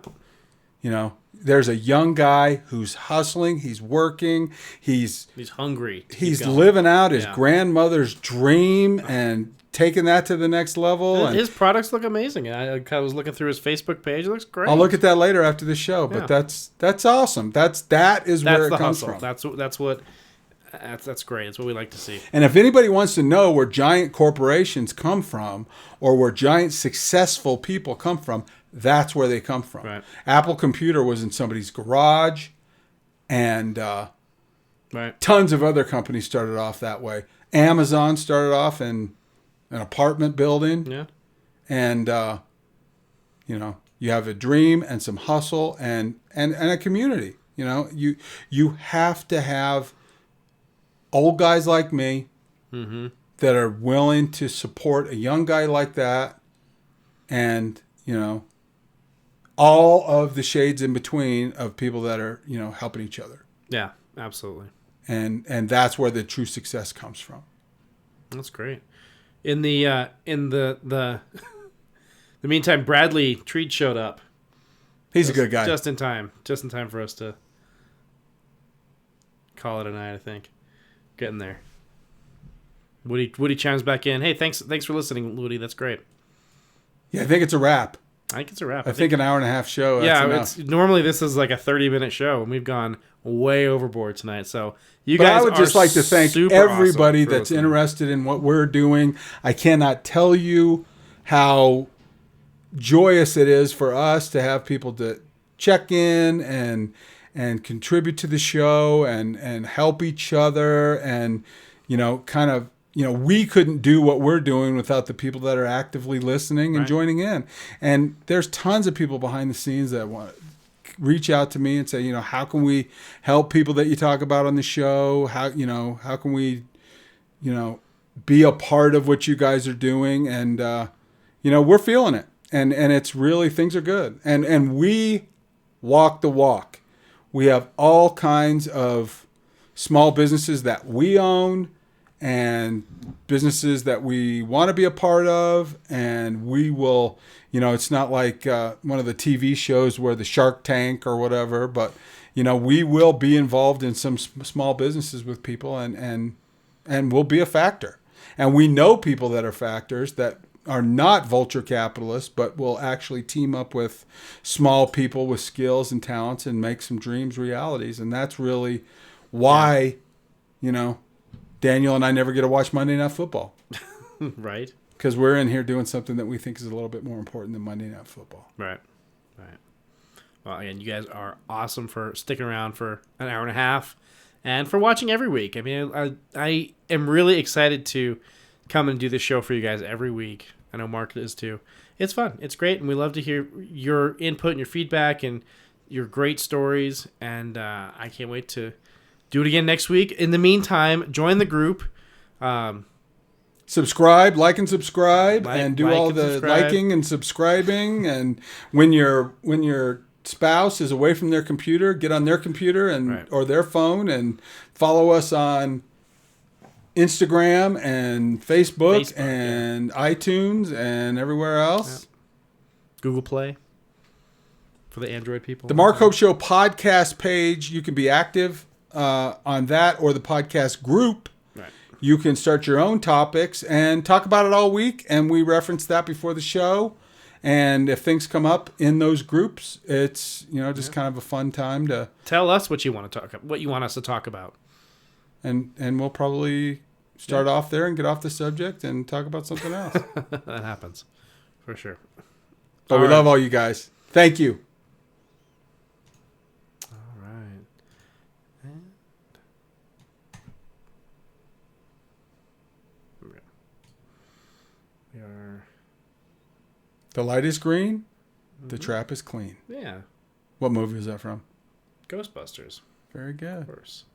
There's a young guy who's hustling. He's working. He's hungry. He's living out his grandmother's dream and taking that to the next level. And his products look amazing. I was looking through his Facebook page. It looks great. I'll look at that later after the show. But that's awesome. That's where it comes hustle. from. That's great. It's what we like to see. And if anybody wants to know where giant corporations come from, or where giant successful people come from, that's where they come from. Right. Apple Computer was in somebody's garage, and Right. tons of other companies started off that way. Amazon started off in an apartment building. Yeah. And, you have a dream and some hustle and a community. You have to have old guys like me that are willing to support a young guy like that, and all of the shades in between of people that are helping each other. Yeah, absolutely. And that's where the true success comes from. That's great. In the the meantime, Bradley Treat showed up. He's a good guy. Just in time for us to call it a night. I think. Getting there. Woody chimes back in. Hey, thanks for listening, Woody. That's great. Yeah, I think it's a wrap. I think it's a wrap. I think an hour and a half show. That's enough. Normally this is like a 30-minute show, and we've gone way overboard tonight. So But I would just like to thank everybody awesome that's interested in what we're doing. I cannot tell you how joyous it is for us to have people to check in and contribute to the show and help each other, and we couldn't do what we're doing without the people that are actively listening and joining in. And there's tons of people behind the scenes that want to reach out to me and say, how can we help people that you talk about on the show? How can we be a part of what you guys are doing? And we're feeling it, and it's really, things are good, and we walk the walk. We have all kinds of small businesses that we own, and businesses that we want to be a part of, and we will, it's not like one of the TV shows where the Shark Tank or whatever, but we will be involved in some small businesses with people, and we'll be a factor. And we know people that are factors that are not vulture capitalists, but will actually team up with small people with skills and talents and make some dreams realities. And that's really why, Daniel and I never get to watch Monday Night Football. Right. Because we're in here doing something that we think is a little bit more important than Monday Night Football. Right. Well, again, you guys are awesome for sticking around for an hour and a half and for watching every week. I mean, I am really excited to come and do this show for you guys every week. I know Mark is too. It's fun. It's great, and we love to hear your input and your feedback and your great stories, and I can't wait to do it again next week. In the meantime, join the group. Subscribe, like and subscribe, and do all the liking and subscribing. And when your spouse is away from their computer, get on their computer or their phone and follow us on Instagram and Facebook and iTunes and everywhere else. Yeah. Google Play for the Android people. The Mark Hope Show podcast page, you can be active on that, or the podcast group. Right. You can start your own topics and talk about it all week, and we reference that before the show. And if things come up in those groups, it's just kind of a fun time to tell us what you want us to talk about. And we'll probably start off there and get off the subject and talk about something else. That happens for sure. But we love all you guys. Thank you. All right. And we are. The light is green. The trap is clean. Yeah. What movie is that from? Ghostbusters. Very good. Of course.